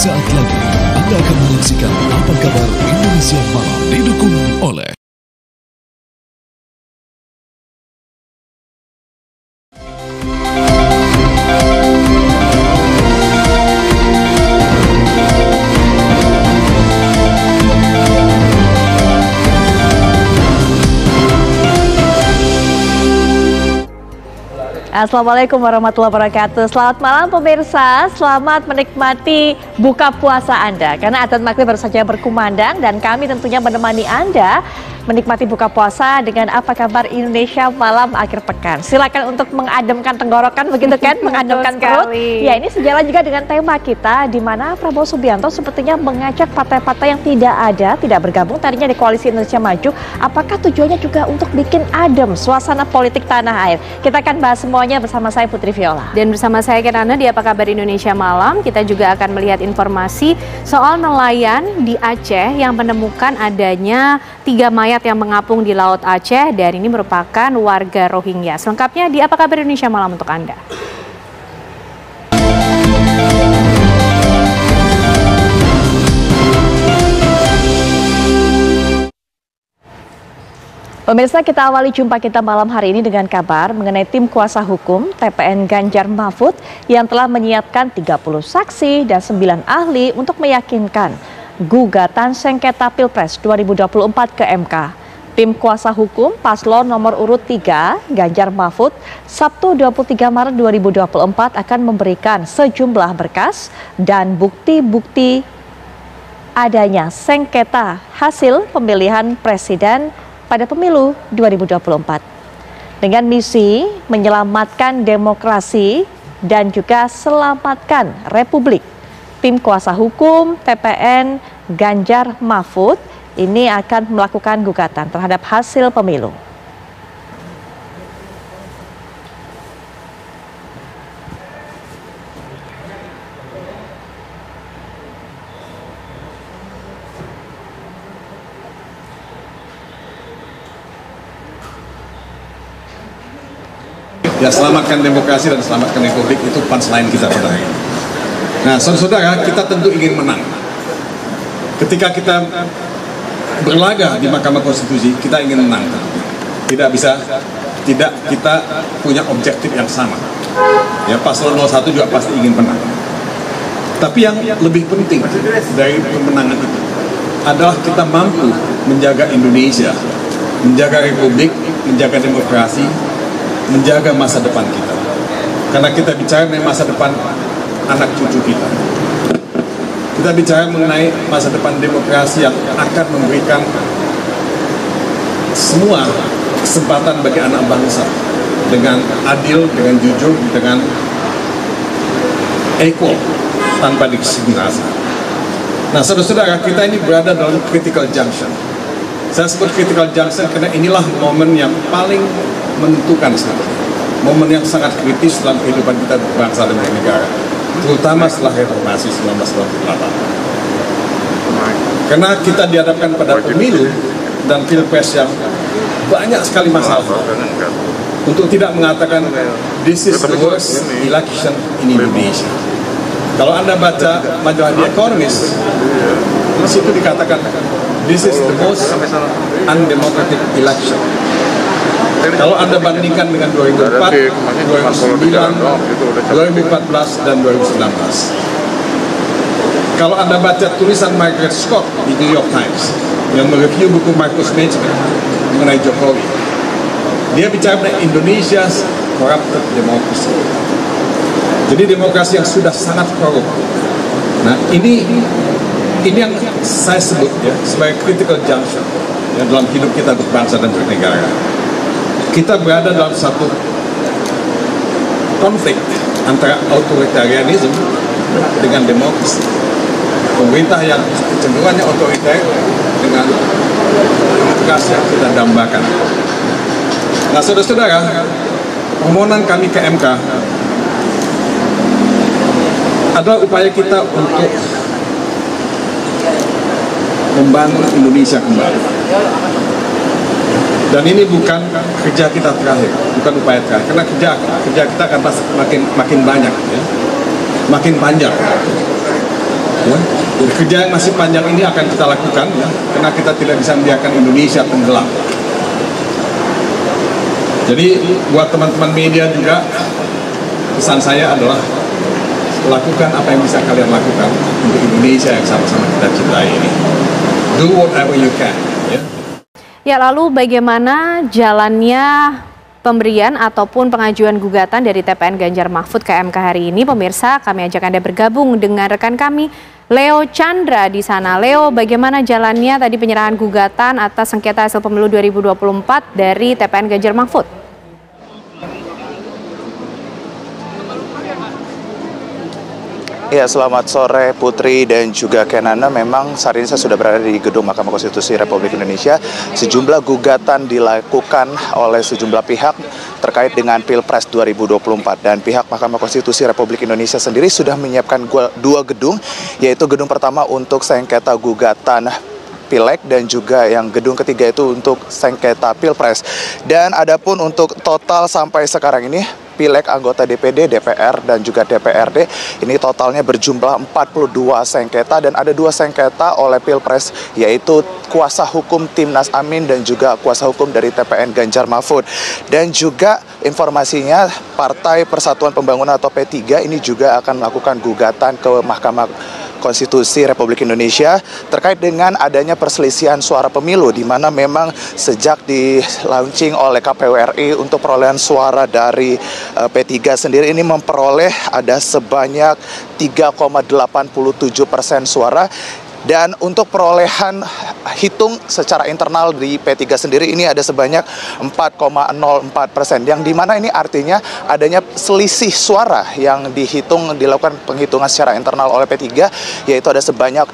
Sesaat lagi Anda akan menyaksikan Apa Kabar Indonesia Malam, didukung oleh Assalamualaikum warahmatullahi wabarakatuh. Selamat malam pemirsa, selamat menikmati buka puasa Anda. Karena adzan maghrib baru saja berkumandang dan kami tentunya menemani Anda menikmati buka puasa dengan Apa Kabar Indonesia Malam akhir pekan. Silakan untuk mengademkan tenggorokan, begitu kan, mengademkan perut. Ya, ini sejalan juga dengan tema kita di mana Prabowo Subianto sepertinya mengajak partai-partai yang tidak bergabung tadinya di Koalisi Indonesia Maju. Apakah tujuannya juga untuk bikin adem suasana politik tanah air? Kita akan bahas semuanya bersama saya Putri Viola. Dan bersama saya Kenana di Apa Kabar Indonesia Malam, kita juga akan melihat informasi soal nelayan di Aceh yang menemukan adanya 3 mayat yang mengapung di Laut Aceh dan ini merupakan warga Rohingya. Selengkapnya di Apa Kabar Indonesia Malam untuk Anda. Pemirsa, kita awali jumpa kita malam hari ini dengan kabar mengenai tim kuasa hukum TPN Ganjar Mahfud yang telah menyiapkan 30 saksi dan 9 ahli untuk meyakinkan gugatan sengketa Pilpres 2024 ke MK. Tim kuasa hukum Paslon nomor urut 3 Ganjar Mahfud Sabtu 23 Maret 2024 akan memberikan sejumlah berkas dan bukti-bukti adanya sengketa hasil pemilihan presiden pada pemilu 2024. Dengan misi menyelamatkan demokrasi dan juga selamatkan Republik, tim kuasa hukum TPN Ganjar Mahfud ini akan melakukan gugatan terhadap hasil pemilu. Ya, selamatkan demokrasi dan selamatkan Republik itu punchline kita pada hari ini. Nah, saudara-saudara, kita tentu ingin menang. Ketika kita berlaga di Mahkamah Konstitusi, kita ingin menang. Tidak kita punya objektif yang sama. Ya, Paslon 01 juga pasti ingin menang. Tapi yang lebih penting dari kemenangan itu adalah kita mampu menjaga Indonesia, menjaga Republik, menjaga demokrasi, menjaga masa depan kita. Karena kita bicara mengenai masa depan anak cucu kita. Kita bicara mengenai masa depan demokrasi yang akan memberikan semua kesempatan bagi anak bangsa dengan adil, dengan jujur, dengan equal, tanpa diskriminasi. Nah, saudara-saudara, kita ini berada dalam critical junction. Saya sebut critical junction karena inilah momen yang paling menentukan sebetulnya. Momen yang sangat kritis dalam kehidupan kita berbangsa dan bernegara, terutama setelah reformasi 1948. Karena kita dihadapkan pada pemilu dan pilpres yang banyak sekali masalah. Untuk tidak mengatakan this is the worst election in Indonesia. Kalau Anda baca majalah The Economist, di situ dikatakan this is the most undemocratic election. Kalau Anda bandingkan dengan 2004, 2009, 2014, dan 2019. Kalau Anda baca tulisan Margaret Scott di New York Times yang mereview buku Marcus Management mengenai Jokowi, dia bicara mengenai Indonesia's corrupted democracy. Jadi demokrasi yang sudah sangat korup. Nah, ini yang saya sebut ya sebagai critical junction ya, dalam hidup kita berbangsa dan bernegara. Kita berada dalam satu konflik antara authoritarianism dengan demokrasi. Pemerintah yang kecenderungannya otoriter dengan demokrasi yang kita dambakan. Nah, saudara-saudara, permohonan kami ke MK adalah upaya kita untuk membangun Indonesia kembali. Dan ini bukan kerja kita terakhir, bukan upaya terakhir, karena kerja kita akan makin banyak, ya, makin panjang. Ya. Jadi kerja yang masih panjang ini akan kita lakukan, ya, karena kita tidak bisa membiarkan Indonesia tenggelam. Jadi buat teman-teman media juga, pesan saya adalah lakukan apa yang bisa kalian lakukan untuk Indonesia yang sama-sama kita cintai ini. Do whatever you can. Ya. Ya, lalu bagaimana jalannya pemberian ataupun pengajuan gugatan dari TPN Ganjar Mahfud ke MK hari ini? Pemirsa, kami ajak Anda bergabung dengan rekan kami Leo Chandra di sana. Leo, bagaimana jalannya tadi penyerahan gugatan atas sengketa hasil pemilu 2024 dari TPN Ganjar Mahfud? Ya, selamat sore Putri dan juga Kenana. Memang saat ini saya sudah berada di Gedung Mahkamah Konstitusi Republik Indonesia. Sejumlah gugatan dilakukan oleh sejumlah pihak terkait dengan Pilpres 2024. Dan pihak Mahkamah Konstitusi Republik Indonesia sendiri sudah menyiapkan dua gedung, yaitu gedung pertama untuk sengketa gugatan Pileg dan juga yang gedung ketiga itu untuk sengketa Pilpres. Dan adapun untuk total sampai sekarang ini Pileg anggota DPD, DPR, dan juga DPRD ini totalnya berjumlah 42 sengketa dan ada 2 sengketa oleh Pilpres, yaitu kuasa hukum Timnas Amin dan juga kuasa hukum dari TPN Ganjar Mahfud. Dan juga informasinya Partai Persatuan Pembangunan atau P3 ini juga akan melakukan gugatan ke Mahkamah Konstitusi Republik Indonesia terkait dengan adanya perselisihan suara pemilu, di mana memang sejak di-launching oleh KPU RI untuk perolehan suara dari P3 sendiri ini memperoleh ada sebanyak 3,87% suara. Dan untuk perolehan hitung secara internal di P3 sendiri ini ada sebanyak 4,04%, yang dimana ini artinya adanya selisih suara yang dilakukan penghitungan secara internal oleh P3, yaitu ada sebanyak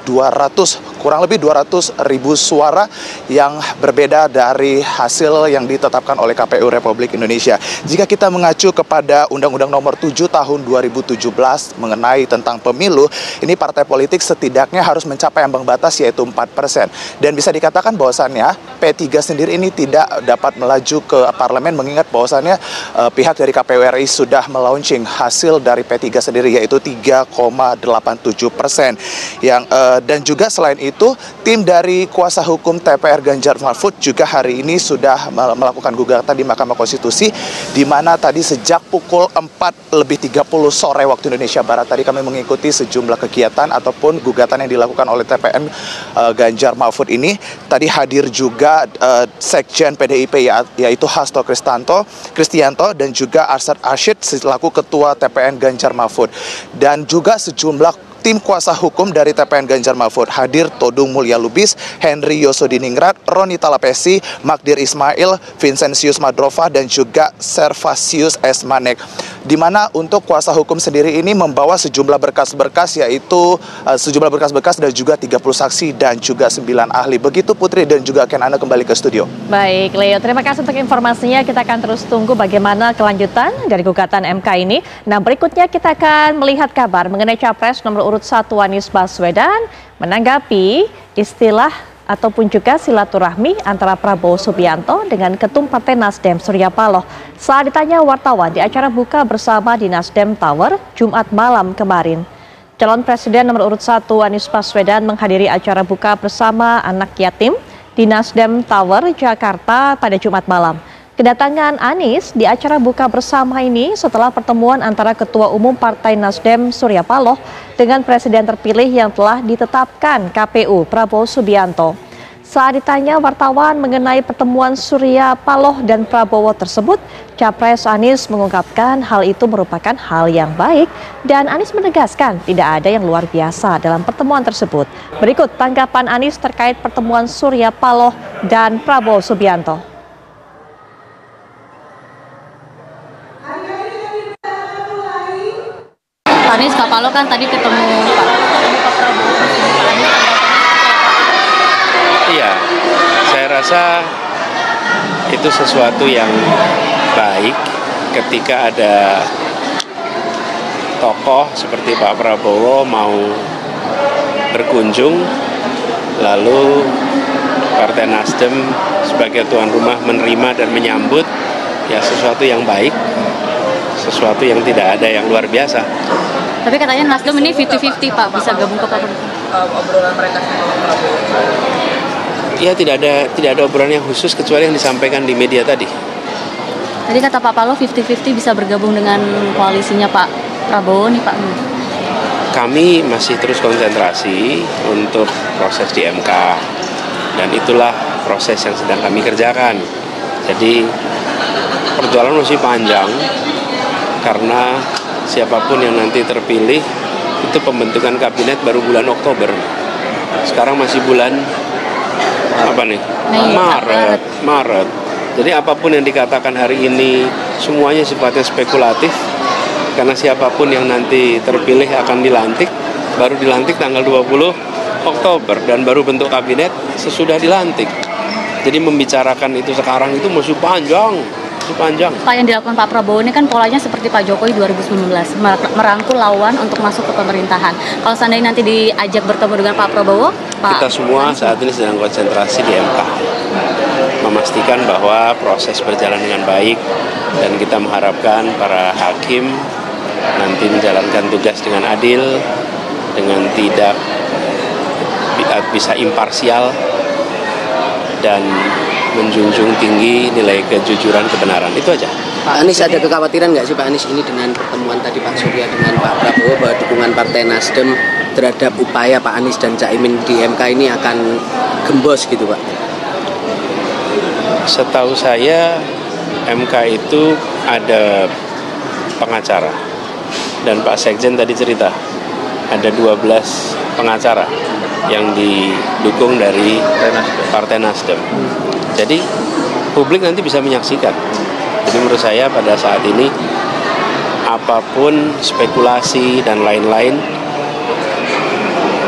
kurang lebih 200 ribu suara yang berbeda dari hasil yang ditetapkan oleh KPU Republik Indonesia. Jika kita mengacu kepada Undang-Undang Nomor 7 Tahun 2017 mengenai tentang pemilu, ini partai politik setidaknya harus mencapai ambang batas yaitu 4%. Dan bisa dikatakan bahwasannya P3 sendiri ini tidak dapat melaju ke parlemen, mengingat bahwasannya pihak dari KPU RI sudah melaunching hasil dari P3 sendiri yaitu 3,87%. Dan juga selain itu tim dari kuasa hukum TPR Ganjar Mahfud juga hari ini sudah melakukan gugatan di Mahkamah Konstitusi, di mana tadi sejak pukul 4:30 sore waktu Indonesia Barat tadi kami mengikuti sejumlah kegiatan ataupun gugatan yang dilakukan oleh TPN Ganjar Mahfud ini. Tadi hadir juga Sekjen PDIP yaitu Hasto Kristianto dan juga Arsad Rashid selaku Ketua TPN Ganjar Mahfud. Dan juga sejumlah tim kuasa hukum dari TPN Ganjar Mahfud hadir: Todung Mulya Lubis, Henry Yosodiningrat, Roni Talapesi, Magdir Ismail, Vincentius Madrova, dan juga Servasius S. Manek. Di mana untuk kuasa hukum sendiri ini membawa sejumlah berkas-berkas, yaitu sejumlah berkas-berkas dan juga 30 saksi dan juga 9 ahli. Begitu Putri dan juga Ken, Anda kembali ke studio. Baik Leo, terima kasih untuk informasinya. Kita akan terus tunggu bagaimana kelanjutan dari gugatan MK ini. Nah, berikutnya kita akan melihat kabar mengenai Capres nomor urut 1 Anies Baswedan menanggapi istilah ataupun juga silaturahmi antara Prabowo Subianto dengan Ketum Partai Nasdem Surya Paloh saat ditanya wartawan di acara buka bersama di Nasdem Tower Jumat malam kemarin. Calon Presiden nomor urut 1 Anies Baswedan menghadiri acara buka bersama anak yatim di Nasdem Tower Jakarta pada Jumat malam. Kedatangan Anies di acara buka bersama ini setelah pertemuan antara Ketua Umum Partai Nasdem Surya Paloh dengan Presiden terpilih yang telah ditetapkan KPU Prabowo Subianto. Saat ditanya wartawan mengenai pertemuan Surya Paloh dan Prabowo tersebut, Capres Anies mengungkapkan hal itu merupakan hal yang baik dan Anies menegaskan tidak ada yang luar biasa dalam pertemuan tersebut. Berikut tanggapan Anies terkait pertemuan Surya Paloh dan Prabowo Subianto. Anies, Pak Paloh kan tadi ketemu Pak Prabowo. Iya, saya rasa itu sesuatu yang baik ketika ada tokoh seperti Pak Prabowo mau berkunjung, lalu Partai Nasdem sebagai tuan rumah menerima dan menyambut, ya sesuatu yang baik, sesuatu yang tidak ada yang luar biasa. Tapi katanya Nasdem ini 50-50 Pak, bisa gabung ke Pak Prabowo. Obrolan mereka sama Pak Prabowo. Ya tidak ada obrolan yang khusus kecuali yang disampaikan di media tadi. Tadi kata Pak Paloh 50-50 bisa bergabung dengan koalisinya Pak Prabowo nih Pak. Kami masih terus konsentrasi untuk proses di MK dan itulah proses yang sedang kami kerjakan. Jadi perjalanan masih panjang karena siapapun yang nanti terpilih itu pembentukan kabinet baru bulan Oktober. Sekarang masih bulan apa nih? Maret. Jadi apapun yang dikatakan hari ini semuanya sifatnya spekulatif karena siapapun yang nanti terpilih akan dilantik, baru dilantik tanggal 20 Oktober dan baru bentuk kabinet sesudah dilantik. Jadi membicarakan itu sekarang itu masih panjang. Pak, yang dilakukan Pak Prabowo ini kan polanya seperti Pak Jokowi 2019, merangkul lawan untuk masuk ke pemerintahan. Kalau seandainya nanti diajak bertemu dengan Pak Prabowo, kita semua saat ini sedang konsentrasi di MK, memastikan bahwa proses berjalan dengan baik dan kita mengharapkan para hakim nanti menjalankan tugas dengan adil, dengan tidak bisa imparsial dan menjunjung tinggi nilai kejujuran kebenaran. Itu aja. Pak Anies ada kekhawatiran nggak sih Pak Anies ini dengan pertemuan tadi Pak Surya dengan Pak Prabowo bahwa dukungan Partai Nasdem terhadap upaya Pak Anies dan Caimin di MK ini akan gembos gitu Pak? Setahu saya MK itu ada pengacara dan Pak Sekjen tadi cerita ada 12 pengacara yang didukung dari Partai Nasdem. Jadi publik nanti bisa menyaksikan. Jadi menurut saya pada saat ini apapun spekulasi dan lain-lain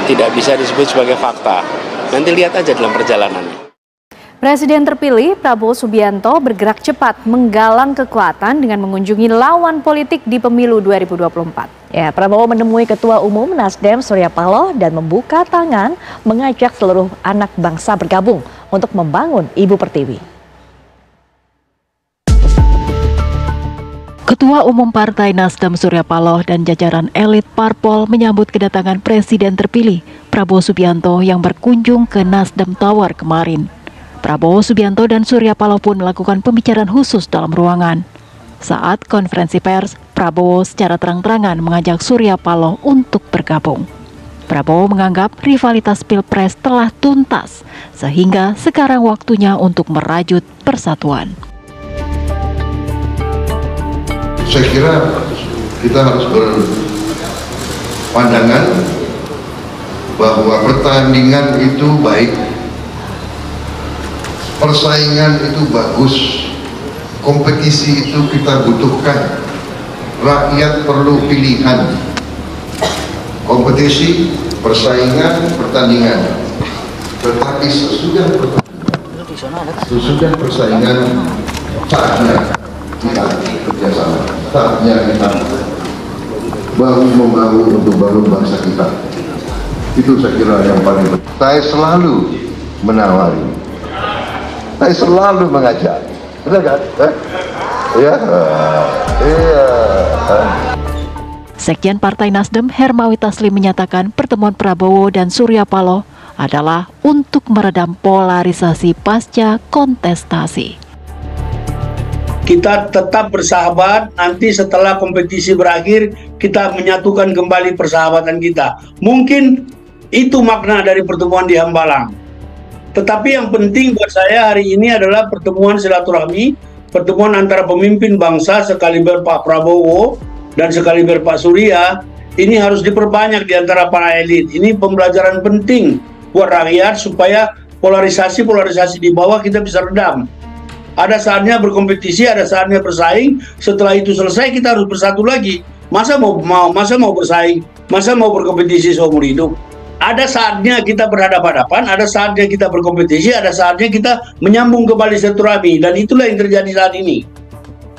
tidak bisa disebut sebagai fakta. Nanti lihat aja dalam perjalanannya. Presiden terpilih Prabowo Subianto bergerak cepat menggalang kekuatan dengan mengunjungi lawan politik di pemilu 2024. Ya, Prabowo menemui Ketua Umum Nasdem Surya Paloh dan membuka tangan mengajak seluruh anak bangsa bergabung untuk membangun Ibu Pertiwi. Ketua Umum Partai Nasdem Surya Paloh dan jajaran elit parpol menyambut kedatangan Presiden terpilih Prabowo Subianto yang berkunjung ke Nasdem Tower kemarin. Prabowo Subianto dan Surya Paloh pun melakukan pembicaraan khusus dalam ruangan. Saat konferensi pers, Prabowo secara terang-terangan mengajak Surya Paloh untuk bergabung. Prabowo menganggap rivalitas Pilpres telah tuntas, sehingga sekarang waktunya untuk merajut persatuan. Saya kira kita harus berpandangan bahwa pertandingan itu baik, persaingan itu bagus, kompetisi itu kita butuhkan, rakyat perlu pilihan, kompetisi, persaingan, pertandingan. Tetapi sesudah persaingan, saatnya kita kerjasama, saatnya kita bahu-membahu untuk bangun bangsa kita. Itu saya kira yang paling penting. Saya selalu menawari, saya selalu mengajak, benar kan? Iya. Sekjen Partai Nasdem Hermawi Taslim menyatakan pertemuan Prabowo dan Surya Paloh adalah untuk meredam polarisasi pasca kontestasi. Kita tetap bersahabat, nanti setelah kompetisi berakhir kita menyatukan kembali persahabatan kita. Mungkin itu makna dari pertemuan di Hambalang. Tetapi yang penting buat saya hari ini adalah pertemuan silaturahmi, pertemuan antara pemimpin bangsa sekaliber Pak Prabowo dan sekaliber Pak Surya. Ini harus diperbanyak di antara para elit. Ini pembelajaran penting buat rakyat supaya polarisasi di bawah kita bisa redam. Ada saatnya berkompetisi, ada saatnya bersaing. Setelah itu selesai kita harus bersatu lagi. Masa mau bersaing, masa mau berkompetisi seumur hidup. Ada saatnya kita berhadapan-hadapan, ada saatnya kita berkompetisi, ada saatnya kita menyambung kembali silaturahmi, dan itulah yang terjadi saat ini.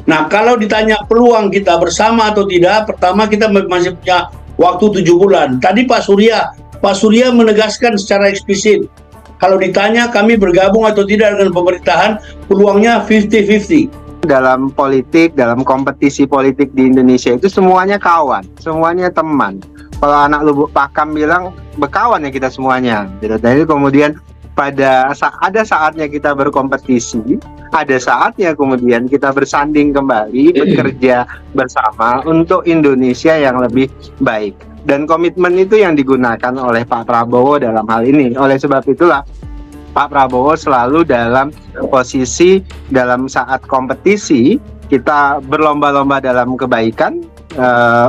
Nah, kalau ditanya peluang kita bersama atau tidak, pertama kita masih punya waktu 7 bulan. Tadi Pak Surya menegaskan secara eksplisit, kalau ditanya kami bergabung atau tidak dengan pemerintahan, peluangnya 50-50. Dalam politik, dalam kompetisi politik di Indonesia itu semuanya kawan, semuanya teman. Kalau anak Lubuk Pakam bilang berkawan ya kita semuanya. Jadi kemudian ada saatnya kita berkompetisi, ada saatnya kemudian kita bersanding kembali, bekerja bersama untuk Indonesia yang lebih baik. Dan komitmen itu yang digunakan oleh Pak Prabowo dalam hal ini. Oleh sebab itulah Pak Prabowo selalu dalam posisi dalam saat kompetisi kita berlomba-lomba dalam kebaikan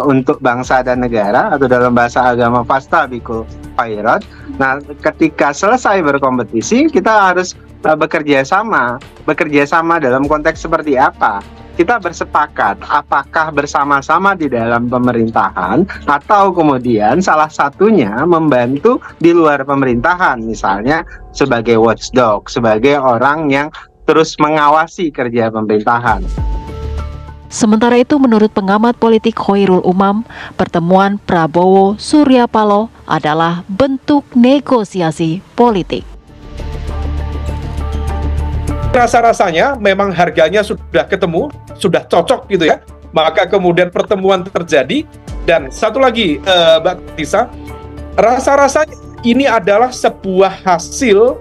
untuk bangsa dan negara, atau dalam bahasa agama fastabiqul khairat. Nah, ketika selesai berkompetisi kita harus bekerja sama dalam konteks seperti apa? Kita bersepakat apakah bersama-sama di dalam pemerintahan atau kemudian salah satunya membantu di luar pemerintahan, misalnya sebagai watchdog, sebagai orang yang terus mengawasi kerja pemerintahan. Sementara itu, menurut pengamat politik Khairul Umam, pertemuan Prabowo Surya Paloh adalah bentuk negosiasi politik. Rasa-rasanya memang harganya sudah ketemu, sudah cocok gitu ya. Maka kemudian pertemuan terjadi. Dan satu lagi Mbak Tisa, rasa-rasanya ini adalah sebuah hasil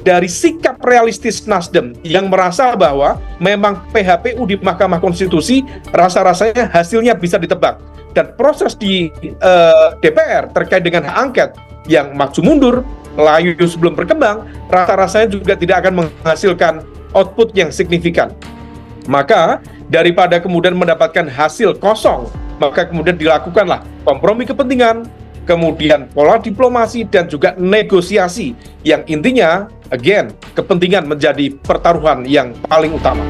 dari sikap realistis Nasdem yang merasa bahwa memang PHPU di Mahkamah Konstitusi rasa-rasanya hasilnya bisa ditebak. Dan proses di DPR terkait dengan hak angket yang maju mundur, layu sebelum berkembang, rasa-rasanya juga tidak akan menghasilkan output yang signifikan. Maka daripada kemudian mendapatkan hasil kosong, maka kemudian dilakukanlah kompromi kepentingan, kemudian pola diplomasi dan juga negosiasi yang intinya, again, kepentingan menjadi pertaruhan yang paling utama.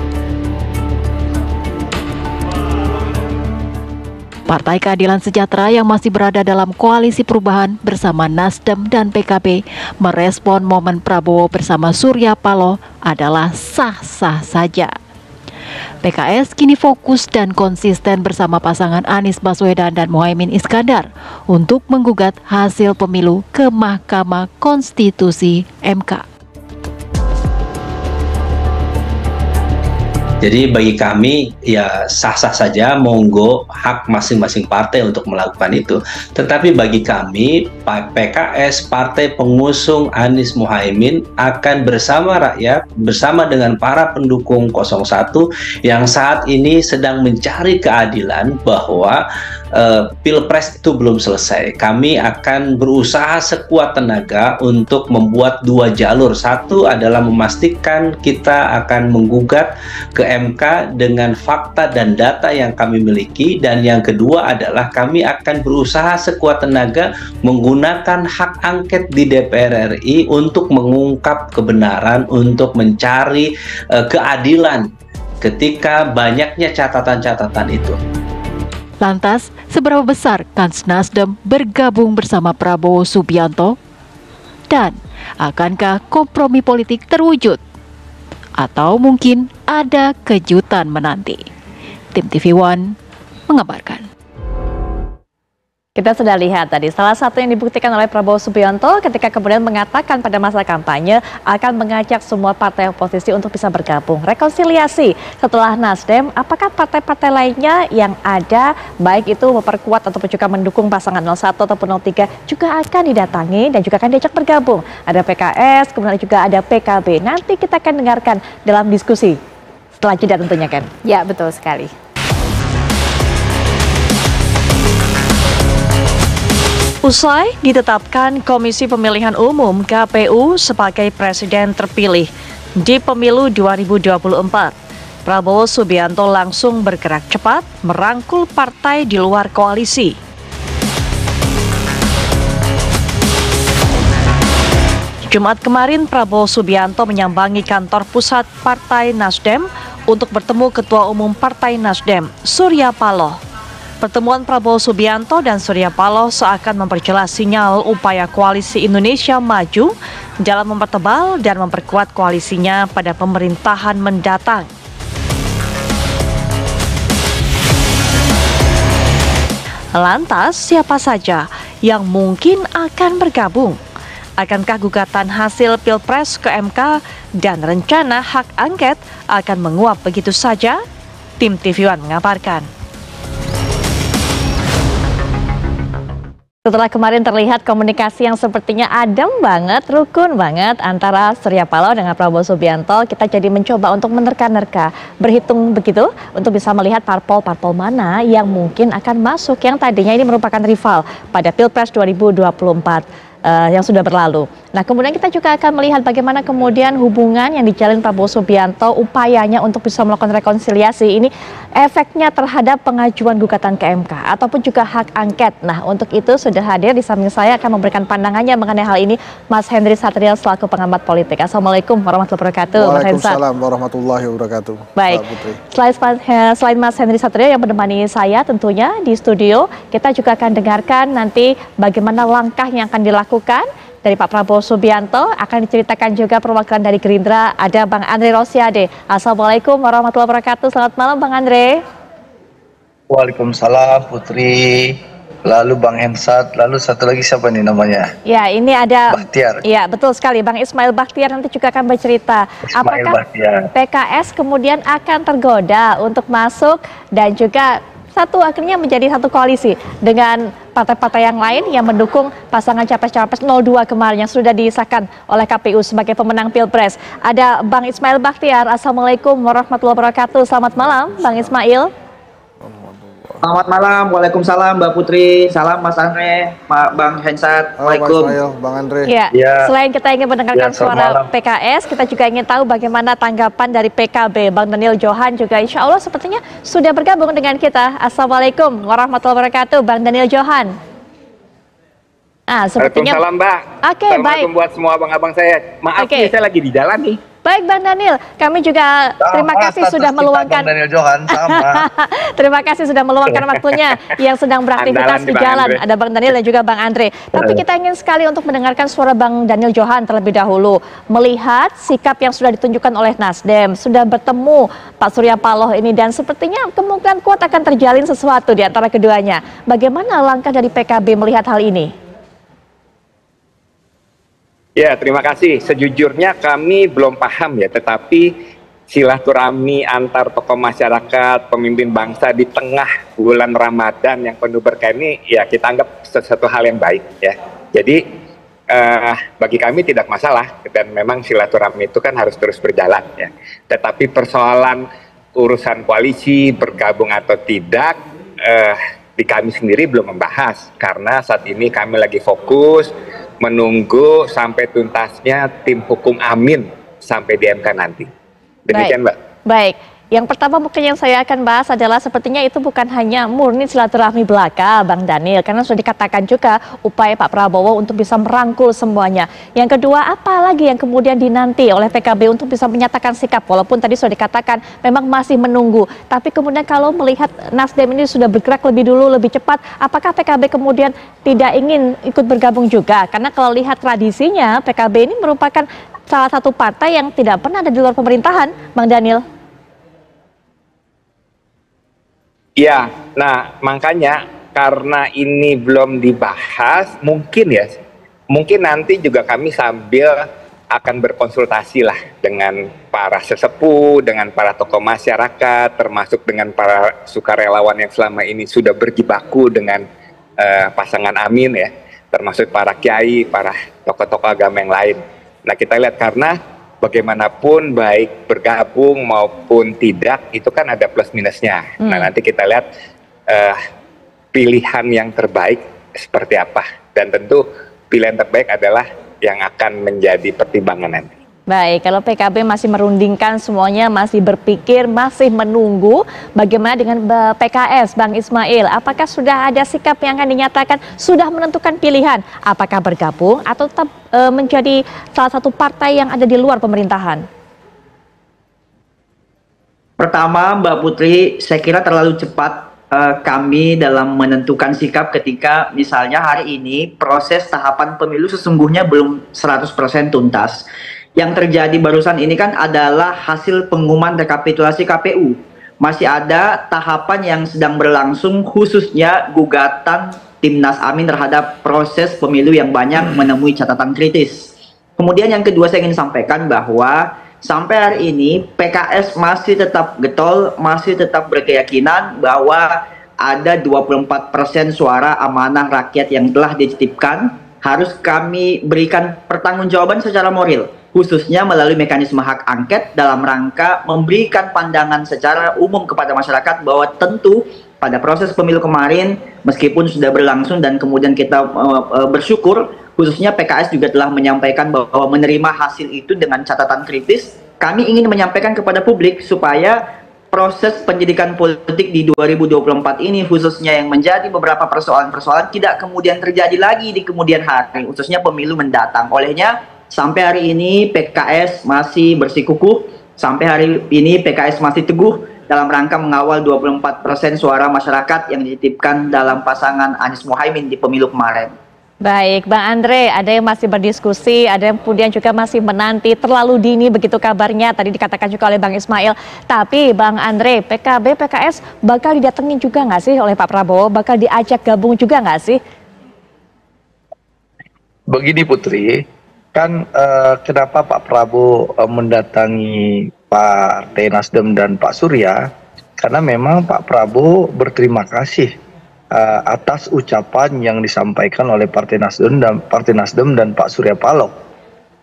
Partai Keadilan Sejahtera yang masih berada dalam koalisi perubahan bersama Nasdem dan PKB merespon momen Prabowo bersama Surya Paloh adalah sah-sah saja. PKS kini fokus dan konsisten bersama pasangan Anies Baswedan dan Muhaimin Iskandar untuk menggugat hasil pemilu ke Mahkamah Konstitusi (MK). Jadi bagi kami ya sah-sah saja, monggo hak masing-masing partai untuk melakukan itu. Tetapi bagi kami PKS, partai pengusung Anies Muhaimin, akan bersama rakyat, bersama dengan para pendukung 01 yang saat ini sedang mencari keadilan bahwa Pilpres itu belum selesai. Kami akan berusaha sekuat tenaga untuk membuat dua jalur. Satu adalah memastikan kita akan menggugat ke MK dengan fakta dan data yang kami miliki, dan yang kedua adalah kami akan berusaha sekuat tenaga menggunakan hak angket di DPR RI untuk mengungkap kebenaran, untuk mencari keadilan ketika banyaknya catatan-catatan itu. Lantas, seberapa besar kans Nasdem bergabung bersama Prabowo Subianto? Dan akankah kompromi politik terwujud? Atau mungkin ada kejutan menanti? Tim TV One mengabarkan. Kita sudah lihat tadi, salah satu yang dibuktikan oleh Prabowo Subianto ketika kemudian mengatakan pada masa kampanye akan mengajak semua partai oposisi untuk bisa bergabung. Rekonsiliasi setelah Nasdem, apakah partai-partai lainnya yang ada, baik itu memperkuat ataupun juga mendukung pasangan 01 ataupun 03, juga akan didatangi dan juga akan diajak bergabung. Ada PKS, kemudian juga ada PKB. Nanti kita akan dengarkan dalam diskusi setelah jeda tentunya, kan? Ya, betul sekali. Usai ditetapkan Komisi Pemilihan Umum KPU sebagai presiden terpilih di pemilu 2024, Prabowo Subianto langsung bergerak cepat merangkul partai di luar koalisi. Jumat kemarin, Prabowo Subianto menyambangi kantor pusat Partai Nasdem untuk bertemu Ketua Umum Partai Nasdem, Surya Paloh. Pertemuan Prabowo Subianto dan Surya Paloh seakan memperjelas sinyal upaya koalisi Indonesia Maju dalam mempertebal dan memperkuat koalisinya pada pemerintahan mendatang. Lantas, siapa saja yang mungkin akan bergabung? Akankah gugatan hasil Pilpres ke MK dan rencana hak angket akan menguap begitu saja? Tim TV One mengabarkan. Setelah kemarin terlihat komunikasi yang sepertinya adem banget, rukun banget antara Surya Paloh dengan Prabowo Subianto, kita jadi mencoba untuk menerka-nerka, berhitung begitu untuk bisa melihat parpol-parpol mana yang mungkin akan masuk, yang tadinya ini merupakan rival pada Pilpres 2024 yang sudah berlalu. Nah, kemudian kita juga akan melihat bagaimana kemudian hubungan yang dijalin Prabowo Subianto, upayanya untuk bisa melakukan rekonsiliasi ini, efeknya terhadap pengajuan gugatan ke MK ataupun juga hak angket. Nah, untuk itu sudah hadir di samping saya akan memberikan pandangannya mengenai hal ini Mas Henry Satrio selaku pengamat politik. Assalamualaikum warahmatullahi wabarakatuh. Waalaikumsalam warahmatullahi wabarakatuh. Baik, selain Mas Henry Satrio yang menemani saya tentunya di studio, kita juga akan dengarkan nanti bagaimana langkah yang akan dilakukan dari Pak Prabowo Subianto. Akan diceritakan juga perwakilan dari Gerindra, ada Bang Andre Rosiade. Assalamualaikum warahmatullahi wabarakatuh. Selamat malam Bang Andre. Waalaikumsalam Putri, lalu Bang Hensat, lalu satu lagi siapa nih namanya? Ya, ini ada Bahtiar. Ya, betul sekali, Bang Ismail Bahtiar nanti juga akan bercerita. Apakah PKS kemudian akan tergoda untuk masuk dan juga akhirnya menjadi satu koalisi dengan partai-partai yang lain yang mendukung pasangan Capres-Cawapres 02 kemarin yang sudah disahkan oleh KPU sebagai pemenang Pilpres. Ada Bang Ismail Bahtiar. Assalamualaikum warahmatullahi wabarakatuh. Selamat malam Bang Ismail. Selamat malam, waalaikumsalam Mbak Putri, salam Mas Andre, Bang Hensat, waalaikumsalam Bang Andre. Ya, selain kita ingin mendengarkan suara PKS, kita juga ingin tahu bagaimana tanggapan dari PKB. Bang Daniel Johan juga insya Allah sepertinya sudah bergabung dengan kita. Assalamualaikum warahmatullahi wabarakatuh, Bang Daniel Johan. Sepertinya. Waalaikumsalam Mbak. Assalamualaikum buat semua abang-abang saya. Maaf nih, saya lagi di jalan nih. Baik Bang Daniel, kami juga terima kasih sudah meluangkan terima kasih sudah meluangkan waktunya yang sedang beraktivitas di jalan. Ada Bang Daniel dan juga Bang Andre. Tapi kita ingin sekali untuk mendengarkan suara Bang Daniel Johan terlebih dahulu. Melihat sikap yang sudah ditunjukkan oleh Nasdem, sudah bertemu Pak Surya Paloh ini dan sepertinya kemungkinan kuat akan terjalin sesuatu di antara keduanya. Bagaimana langkah dari PKB melihat hal ini? Ya, terima kasih. Sejujurnya kami belum paham ya, tetapi silaturahmi antar tokoh masyarakat, pemimpin bangsa di tengah bulan Ramadan yang penuh berkah ini, ya kita anggap sesuatu hal yang baik ya. Jadi bagi kami tidak masalah dan memang silaturahmi itu kan harus terus berjalan ya. Tetapi persoalan urusan koalisi, bergabung atau tidak, di kami sendiri belum membahas karena saat ini kami lagi fokus menunggu sampai tuntasnya tim hukum Amin sampai di MK nanti. Demikian Mbak. Baik. Yang pertama mungkin yang saya akan bahas adalah sepertinya itu bukan hanya murni silaturahmi belaka Bang Daniel, karena sudah dikatakan juga upaya Pak Prabowo untuk bisa merangkul semuanya. Yang kedua, apa lagi yang kemudian dinanti oleh PKB untuk bisa menyatakan sikap, walaupun tadi sudah dikatakan memang masih menunggu. Tapi kemudian kalau melihat Nasdem ini sudah bergerak lebih dulu, lebih cepat, apakah PKB kemudian tidak ingin ikut bergabung juga? Karena kalau lihat tradisinya PKB ini merupakan salah satu partai yang tidak pernah ada di luar pemerintahan, Bang Daniel. Ya, nah makanya karena ini belum dibahas, mungkin nanti juga kami sambil akan berkonsultasi lah dengan para sesepuh, dengan para tokoh masyarakat, termasuk dengan para sukarelawan yang selama ini sudah berjibaku dengan pasangan Amin ya, termasuk para kiai, para tokoh-tokoh agama yang lain. Nah kita lihat karena bagaimanapun baik bergabung maupun tidak itu kan ada plus minusnya. Nah nanti kita lihat pilihan yang terbaik seperti apa dan tentu pilihan terbaik adalah yang akan menjadi pertimbangan nanti. Baik, kalau PKB masih merundingkan semuanya, masih berpikir, masih menunggu, bagaimana dengan PKS, Bang Ismail? Apakah sudah ada sikap yang akan dinyatakan, sudah menentukan pilihan, apakah bergabung atau tetap menjadi salah satu partai yang ada di luar pemerintahan? Pertama, Mbak Putri, saya kira terlalu cepat kami dalam menentukan sikap ketika misalnya hari ini proses tahapan pemilu sesungguhnya belum 100% tuntas. Yang terjadi barusan ini kan adalah hasil pengumuman rekapitulasi KPU. Masih ada tahapan yang sedang berlangsung khususnya gugatan Timnas Amin terhadap proses pemilu yang banyak menemui catatan kritis. Kemudian yang kedua saya ingin sampaikan bahwa sampai hari ini PKS masih tetap getol, masih tetap berkeyakinan bahwa ada 24% suara amanah rakyat yang telah dititipkan harus kami berikan pertanggungjawaban secara moral, khususnya melalui mekanisme hak angket dalam rangka memberikan pandangan secara umum kepada masyarakat bahwa tentu pada proses pemilu kemarin meskipun sudah berlangsung dan kemudian kita bersyukur khususnya PKS juga telah menyampaikan bahwa menerima hasil itu dengan catatan kritis. Kami ingin menyampaikan kepada publik supaya proses pendidikan politik di 2024 ini khususnya yang menjadi beberapa persoalan-persoalan tidak kemudian terjadi lagi di kemudian hari, khususnya pemilu mendatang. Olehnya sampai hari ini PKS masih bersikukuh, sampai hari ini PKS masih teguh dalam rangka mengawal 24% suara masyarakat yang dititipkan dalam pasangan Anies Muhaimin di pemilu kemarin. Baik, Bang Andre, ada yang masih berdiskusi, ada yang kemudian juga masih menanti, terlalu dini begitu kabarnya, tadi dikatakan juga oleh Bang Ismail. Tapi Bang Andre, PKB, PKS bakal didatengin juga nggak sih oleh Pak Prabowo? Bakal diajak gabung juga nggak sih? Begini Putri, kan kenapa Pak Prabowo mendatangi Partai Nasdem dan Pak Surya? Karena memang Pak Prabowo berterima kasih atas ucapan yang disampaikan oleh Partai Nasdem dan Pak Surya Paloh,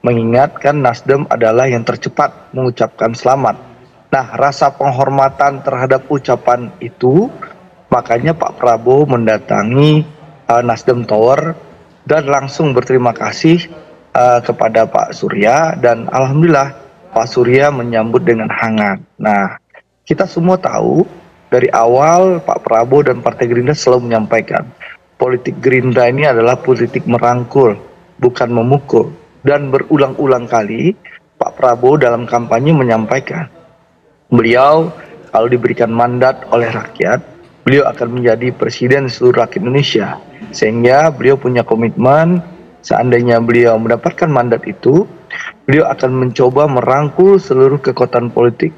mengingatkan Nasdem adalah yang tercepat mengucapkan selamat. Nah, rasa penghormatan terhadap ucapan itu, makanya Pak Prabowo mendatangi Nasdem Tower dan langsung berterima kasih kepada Pak Surya, dan alhamdulillah Pak Surya menyambut dengan hangat. Nah, kita semua tahu dari awal Pak Prabowo dan Partai Gerindra selalu menyampaikan politik Gerindra ini adalah politik merangkul, bukan memukul. Dan berulang-ulang kali Pak Prabowo dalam kampanye menyampaikan beliau kalau diberikan mandat oleh rakyat, beliau akan menjadi presiden seluruh rakyat Indonesia. Sehingga beliau punya komitmen seandainya beliau mendapatkan mandat itu, beliau akan mencoba merangkul seluruh kekuatan politik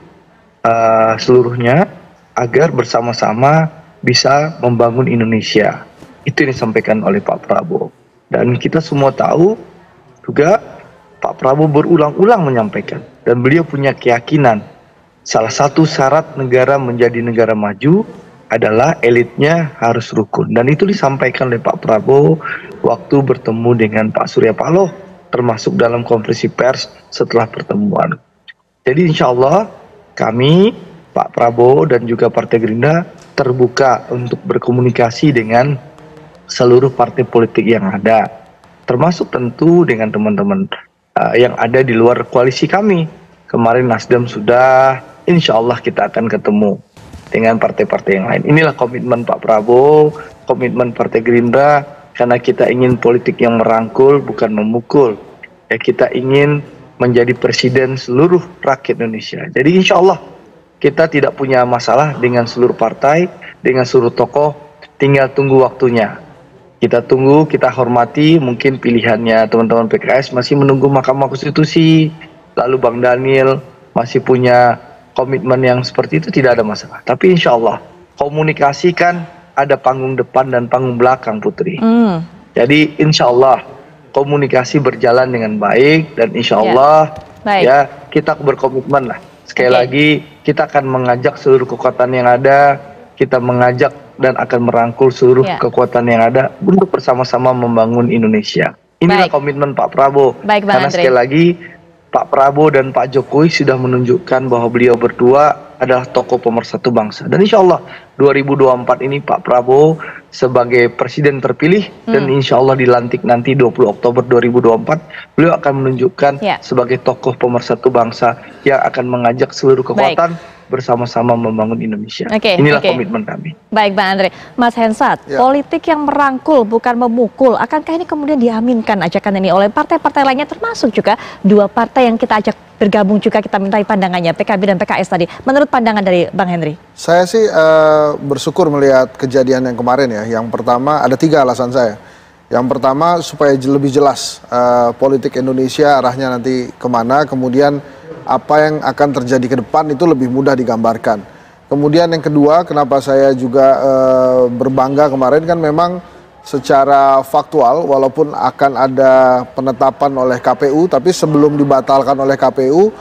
seluruhnya agar bersama-sama bisa membangun Indonesia. Itu yang disampaikan oleh Pak Prabowo. Dan kita semua tahu juga Pak Prabowo berulang-ulang menyampaikan, dan beliau punya keyakinan salah satu syarat negara menjadi negara maju adalah elitnya harus rukun. Dan itu disampaikan oleh Pak Prabowo waktu bertemu dengan Pak Surya Paloh, termasuk dalam konferensi pers setelah pertemuan. Jadi insya Allah kami, Pak Prabowo dan juga Partai Gerindra terbuka untuk berkomunikasi dengan seluruh partai politik yang ada, termasuk tentu dengan teman-teman yang ada di luar koalisi kami. Kemarin Nasdem sudah, insya Allah kita akan ketemu dengan partai-partai yang lain. Inilah komitmen Pak Prabowo, komitmen Partai Gerindra, karena kita ingin politik yang merangkul, bukan memukul. Ya, kita ingin menjadi presiden seluruh rakyat Indonesia. Jadi insya Allah kita tidak punya masalah dengan seluruh partai, dengan seluruh tokoh, tinggal tunggu waktunya. Kita tunggu, kita hormati, mungkin pilihannya teman-teman PKS masih menunggu Mahkamah Konstitusi, lalu Bang Daniel masih punya komitmen yang seperti itu, tidak ada masalah. Tapi insya Allah, komunikasi kan ada panggung depan dan panggung belakang, Putri. Jadi insya Allah, komunikasi berjalan dengan baik, dan insya Allah ya kita berkomitmen lah. Sekali lagi, kita akan mengajak seluruh kekuatan yang ada, kita mengajak dan akan merangkul seluruh kekuatan yang ada untuk bersama-sama membangun Indonesia. Inilah komitmen Pak Prabowo. Karena sekali lagi, Pak Prabowo dan Pak Jokowi sudah menunjukkan bahwa beliau berdua adalah tokoh pemersatu bangsa. Dan insya Allah 2024 ini Pak Prabowo sebagai presiden terpilih dan insya Allah dilantik nanti 20 Oktober 2024, beliau akan menunjukkan sebagai tokoh pemersatu bangsa yang akan mengajak seluruh kekuatan bersama-sama membangun Indonesia. Inilah komitmen kami. Baik Bang Andre. Mas Hensat, politik yang merangkul bukan memukul, akankah ini kemudian diaminkan ajakan ini oleh partai-partai lainnya, termasuk juga dua partai yang kita ajak bergabung juga, kita mintai pandangannya, PKB dan PKS tadi. Menurut pandangan dari Bang Henry? Saya sih bersyukur melihat kejadian yang kemarin ya. Yang pertama, ada 3 alasan saya. Yang pertama, supaya lebih jelas politik Indonesia arahnya nanti kemana, kemudian apa yang akan terjadi ke depan itu lebih mudah digambarkan. Kemudian yang kedua, kenapa saya juga berbangga kemarin kan memang secara faktual, walaupun akan ada penetapan oleh KPU, tapi sebelum dibatalkan oleh KPU,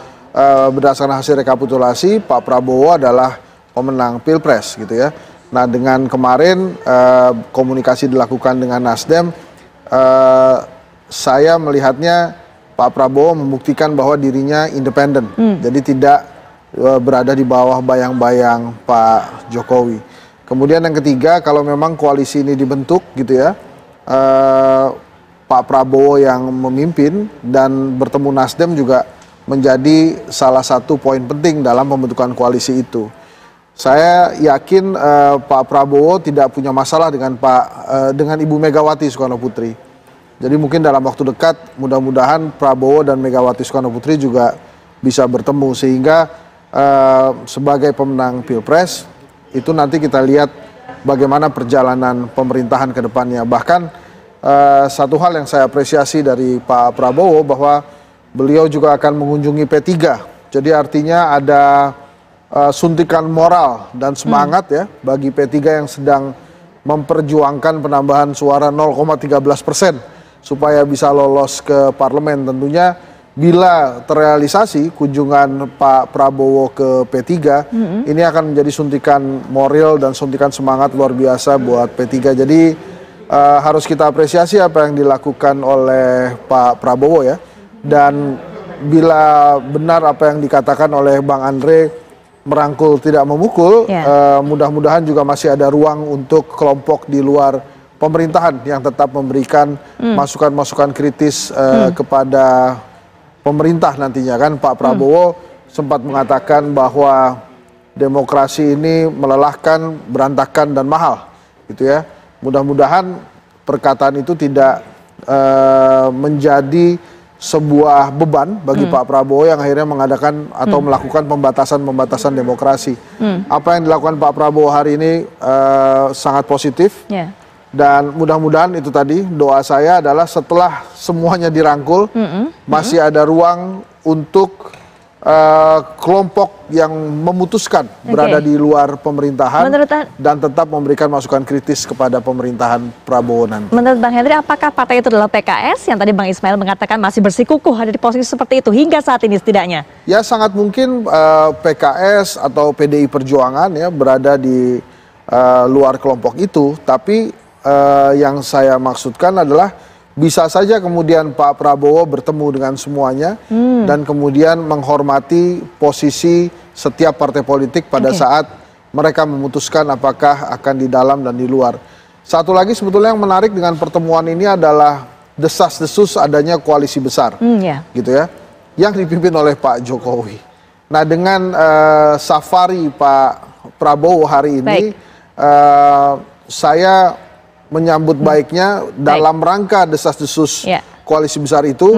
berdasarkan hasil rekapitulasi, Pak Prabowo adalah pemenang Pilpres gitu ya. Nah, dengan kemarin komunikasi dilakukan dengan Nasdem, saya melihatnya Pak Prabowo membuktikan bahwa dirinya independen, jadi tidak berada di bawah bayang-bayang Pak Jokowi. Kemudian yang ketiga, kalau memang koalisi ini dibentuk gitu ya, Pak Prabowo yang memimpin dan bertemu Nasdem juga menjadi salah satu poin penting dalam pembentukan koalisi itu. Saya yakin Pak Prabowo tidak punya masalah dengan Ibu Megawati Soekarno Putri. Jadi mungkin dalam waktu dekat mudah-mudahan Prabowo dan Megawati Soekarno Putri juga bisa bertemu, sehingga sebagai pemenang Pilpres itu nanti kita lihat bagaimana perjalanan pemerintahan ke depannya. Bahkan satu hal yang saya apresiasi dari Pak Prabowo bahwa beliau juga akan mengunjungi P3. Jadi artinya ada suntikan moral dan semangat ya bagi P3 yang sedang memperjuangkan penambahan suara 0,13% supaya bisa lolos ke parlemen. Tentunya bila terrealisasi kunjungan Pak Prabowo ke P3, ini akan menjadi suntikan moral dan suntikan semangat luar biasa buat P3. Jadi harus kita apresiasi apa yang dilakukan oleh Pak Prabowo ya. Dan bila benar apa yang dikatakan oleh Bang Andre, merangkul tidak memukul, mudah-mudahan juga masih ada ruang untuk kelompok di luar pemerintahan yang tetap memberikan masukan-masukan kritis kepada pemerintah nantinya kan. Pak Prabowo sempat mengatakan bahwa demokrasi ini melelahkan, berantakan, dan mahal gitu ya. Mudah-mudahan perkataan itu tidak menjadi sebuah beban bagi Pak Prabowo yang akhirnya mengadakan atau melakukan pembatasan-pembatasan demokrasi. Apa yang dilakukan Pak Prabowo hari ini sangat positif. Dan mudah-mudahan itu tadi doa saya adalah setelah semuanya dirangkul, masih ada ruang untuk kelompok yang memutuskan berada di luar pemerintahan dan tetap memberikan masukan kritis kepada pemerintahan Prabowo nanti. Menurut Bang Henry, apakah partai itu adalah PKS yang tadi Bang Ismail mengatakan masih bersikukuh ada di posisi seperti itu hingga saat ini setidaknya? Ya sangat mungkin PKS atau PDI Perjuangan ya berada di luar kelompok itu, tapi yang saya maksudkan adalah bisa saja kemudian Pak Prabowo bertemu dengan semuanya dan kemudian menghormati posisi setiap partai politik pada saat mereka memutuskan apakah akan di dalam dan di luar. Satu lagi sebetulnya yang menarik dengan pertemuan ini adalah desas-desus adanya koalisi besar, gitu ya, yang dipimpin oleh Pak Jokowi. Nah dengan safari Pak Prabowo hari ini, saya menyambut baiknya dalam rangka desas-desus koalisi besar itu.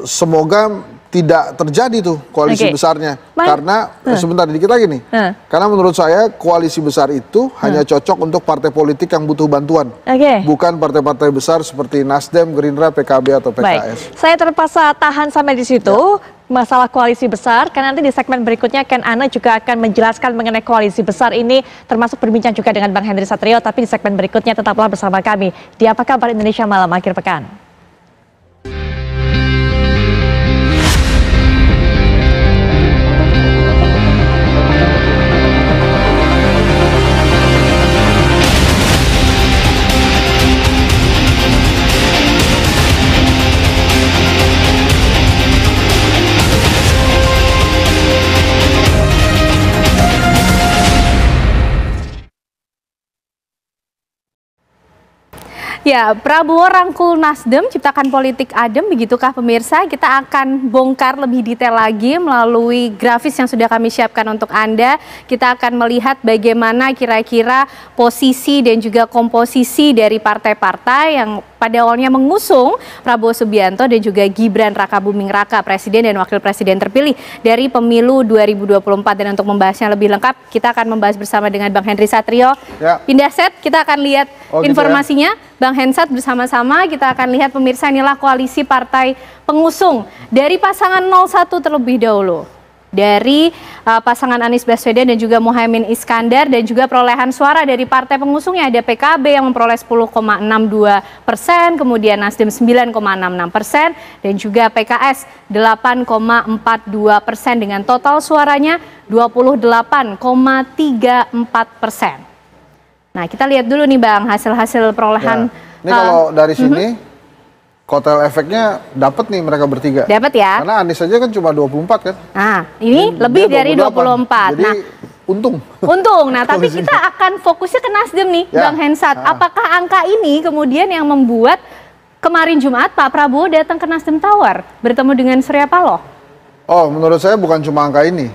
Semoga tidak terjadi tuh koalisi besarnya. Karena sebentar dikit lagi nih. Karena menurut saya koalisi besar itu hanya cocok untuk partai politik yang butuh bantuan. Bukan partai-partai besar seperti Nasdem, Gerindra, PKB atau PKS. Saya terpaksa tahan sampai di situ. Masalah koalisi besar, karena nanti di segmen berikutnya Ken Ana juga akan menjelaskan mengenai koalisi besar ini, termasuk berbincang juga dengan Bang Henry Satrio, tapi di segmen berikutnya tetaplah bersama kami di Apa Kabar Indonesia Malam Akhir Pekan. Ya, Prabowo rangkul Nasdem, ciptakan politik adem, begitukah pemirsa? Kita akan bongkar lebih detail lagi melalui grafis yang sudah kami siapkan untuk Anda. Kita akan melihat bagaimana kira-kira posisi dan juga komposisi dari partai-partai yang pada awalnya mengusung Prabowo Subianto dan juga Gibran Rakabuming Raka, Presiden dan Wakil Presiden terpilih dari pemilu 2024. Dan untuk membahasnya lebih lengkap, kita akan membahas bersama dengan Bang Henry Satrio. Pindah set, kita akan lihat informasinya. Bang Hensat bersama-sama kita akan lihat pemirsa, inilah koalisi partai pengusung dari pasangan 01 terlebih dahulu. dari pasangan Anies Baswedan dan juga Muhaimin Iskandar, dan juga perolehan suara dari partai pengusungnya ada PKB yang memperoleh 10,62%, kemudian Nasdem 9,66%, dan juga PKS 8,42% dengan total suaranya 28,34%. Nah, kita lihat dulu nih Bang hasil-hasil perolehan. Ini kalau dari sini kotel efeknya dapat nih mereka bertiga. Dapat ya? Karena Anies aja kan cuma 24 kan. Nah, ini lebih dari 24. Jadi nah, untung. Untung. Nah, tapi kita akan fokusnya ke Nasdem nih, Bang Hensat. Apakah angka ini kemudian yang membuat kemarin Jumat Pak Prabowo datang ke Nasdem Tower bertemu dengan Surya Paloh? Oh, menurut saya bukan cuma angka ini,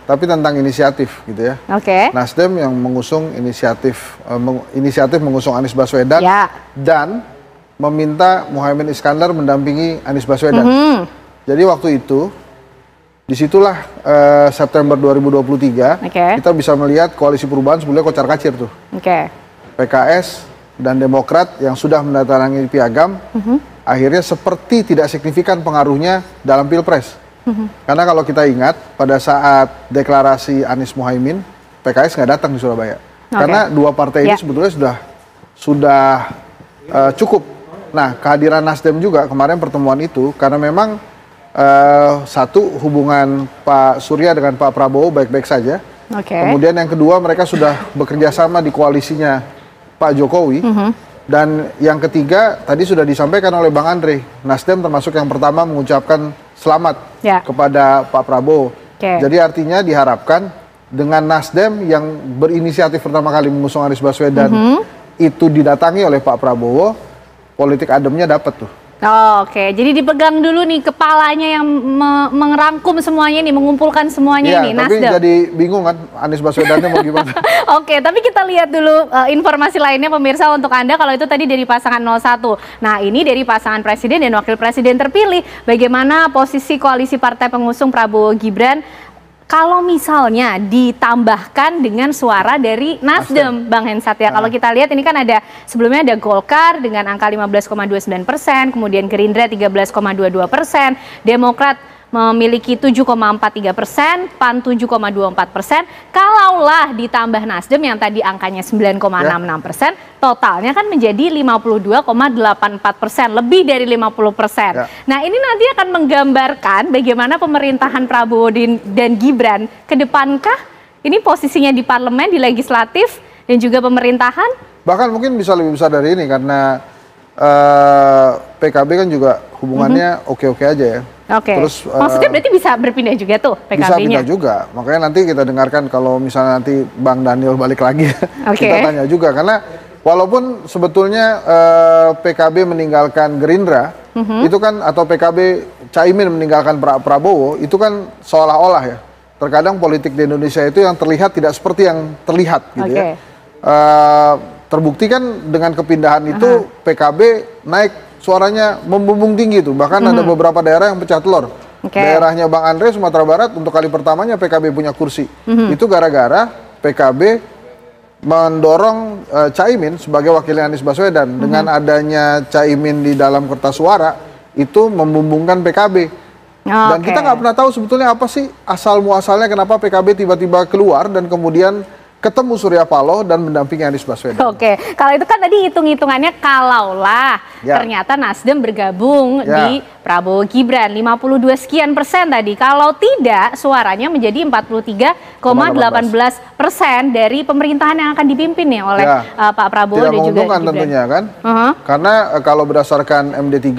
tapi tentang inisiatif gitu ya. Oke. Nasdem yang mengusung inisiatif mengusung Anies Baswedan dan meminta Muhaimin Iskandar mendampingi Anies Baswedan. Jadi waktu itu, disitulah September 2023 kita bisa melihat koalisi perubahan sebenarnya kocar-kacir tuh. PKS dan Demokrat yang sudah mendatangi Piagam, akhirnya seperti tidak signifikan pengaruhnya dalam Pilpres. Karena kalau kita ingat pada saat deklarasi Anies Muhaimin, PKS nggak datang di Surabaya. Karena dua partai ini sebetulnya sudah cukup. Nah, kehadiran Nasdem juga kemarin pertemuan itu karena memang satu, hubungan Pak Surya dengan Pak Prabowo baik-baik saja. Kemudian yang kedua, mereka sudah bekerja sama di koalisinya Pak Jokowi. Dan yang ketiga, tadi sudah disampaikan oleh Bang Andre, Nasdem termasuk yang pertama mengucapkan selamat kepada Pak Prabowo. Jadi artinya diharapkan dengan Nasdem yang berinisiatif pertama kali mengusung Anies Baswedan itu didatangi oleh Pak Prabowo, politik ademnya dapat tuh. Oke, jadi dipegang dulu nih kepalanya yang merangkum semuanya nih, mengumpulkan semuanya nih, Nasdem. Tapi jadi bingung kan Anies Baswedannya mau gimana? Oke, tapi kita lihat dulu informasi lainnya pemirsa untuk Anda. Kalau itu tadi dari pasangan 01. Nah, ini dari pasangan presiden dan wakil presiden terpilih. Bagaimana posisi koalisi partai pengusung Prabowo Gibran kalau misalnya ditambahkan dengan suara dari Nasdem, Bang Hensat ya. Kalau kita lihat ini kan ada sebelumnya ada Golkar dengan angka 15,29%, kemudian Gerindra 13,22%, Demokrat memiliki 7,43%, PAN 7,24%. Kalaulah ditambah Nasdem yang tadi angkanya 9,66%, totalnya kan menjadi 52,84%, lebih dari 50%. Nah, ini nanti akan menggambarkan bagaimana pemerintahan Prabowo dan Gibran ke depankah? Ini posisinya di parlemen, di legislatif, dan juga pemerintahan? Bahkan mungkin bisa lebih besar dari ini karena PKB kan juga hubungannya oke-oke aja ya. Terus maksudnya berarti bisa berpindah juga tuh PKB-nya? Bisa pindah juga, makanya nanti kita dengarkan kalau misalnya nanti Bang Daniel balik lagi, kita tanya juga. Karena walaupun sebetulnya PKB meninggalkan Gerindra, itu kan, atau PKB Caimin meninggalkan Prabowo, itu kan seolah-olah ya, terkadang politik di Indonesia itu yang terlihat tidak seperti yang terlihat gitu ya. Terbukti kan dengan kepindahan itu PKB naik suaranya membumbung tinggi tuh, bahkan ada beberapa daerah yang pecah telur. Daerahnya Bang Andre, Sumatera Barat, untuk kali pertamanya PKB punya kursi. Itu gara-gara PKB mendorong Caimin sebagai wakilnya Anies Baswedan. Dengan adanya Caimin di dalam kertas suara, itu membumbungkan PKB. Dan kita nggak pernah tahu sebetulnya apa sih asal muasalnya kenapa PKB tiba-tiba keluar dan kemudian ketemu Surya Paloh dan mendampingi Anies Baswedan. Kalau itu kan tadi hitung-hitungannya kalaulah ternyata Nasdem bergabung di Prabowo Gibran 52 sekian persen tadi. Kalau tidak, suaranya menjadi 43,18% dari pemerintahan yang akan dipimpin ya oleh Pak Prabowo dan juga Gibran. Tidak menguntungkan tentunya kan? Karena kalau berdasarkan MD3,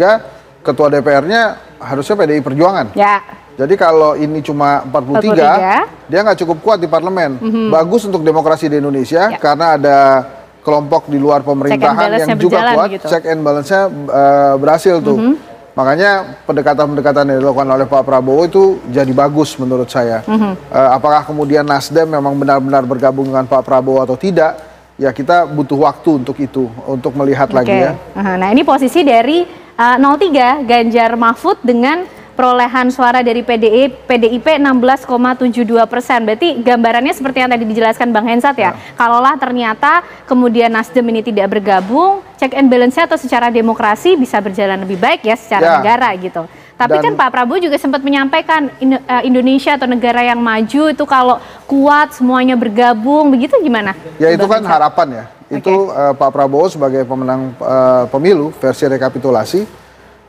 ketua DPR-nya harusnya PDI Perjuangan. Jadi kalau ini cuma 43, dia nggak cukup kuat di parlemen. Bagus untuk demokrasi di Indonesia karena ada kelompok di luar pemerintahan yang juga kuat. Gitu. Check and balance-nya berhasil tuh. Makanya pendekatan-pendekatan yang dilakukan oleh Pak Prabowo itu jadi bagus menurut saya. Apakah kemudian Nasdem memang benar-benar bergabung dengan Pak Prabowo atau tidak? Ya kita butuh waktu untuk itu, untuk melihat lagi ya. Nah, ini posisi dari 03 Ganjar Mahfud dengan perolehan suara dari PDIP 16,72%. Berarti gambarannya seperti yang tadi dijelaskan Bang Hensat ya. Kalaulah ternyata kemudian Nasdem ini tidak bergabung, check and balance-nya atau secara demokrasi bisa berjalan lebih baik ya secara negara gitu. Tapi kan Pak Prabowo juga sempat menyampaikan Indonesia atau negara yang maju itu kalau kuat semuanya bergabung, begitu gimana? Ya itu kan harapan ya. Itu Pak Prabowo sebagai pemenang pemilu versi rekapitulasi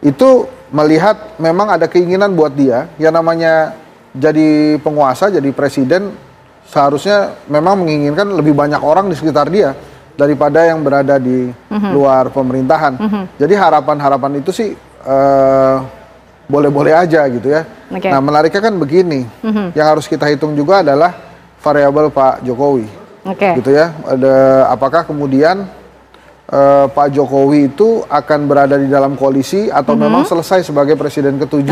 itu melihat memang ada keinginan buat dia yang namanya jadi penguasa, jadi presiden, seharusnya memang menginginkan lebih banyak orang di sekitar dia daripada yang berada di luar pemerintahan. Jadi harapan-harapan itu sih boleh-boleh aja gitu ya. Nah menariknya kan begini, yang harus kita hitung juga adalah variabel Pak Jokowi, gitu ya. Ada apakah kemudian Pak Jokowi itu akan berada di dalam koalisi atau memang selesai sebagai presiden ke-7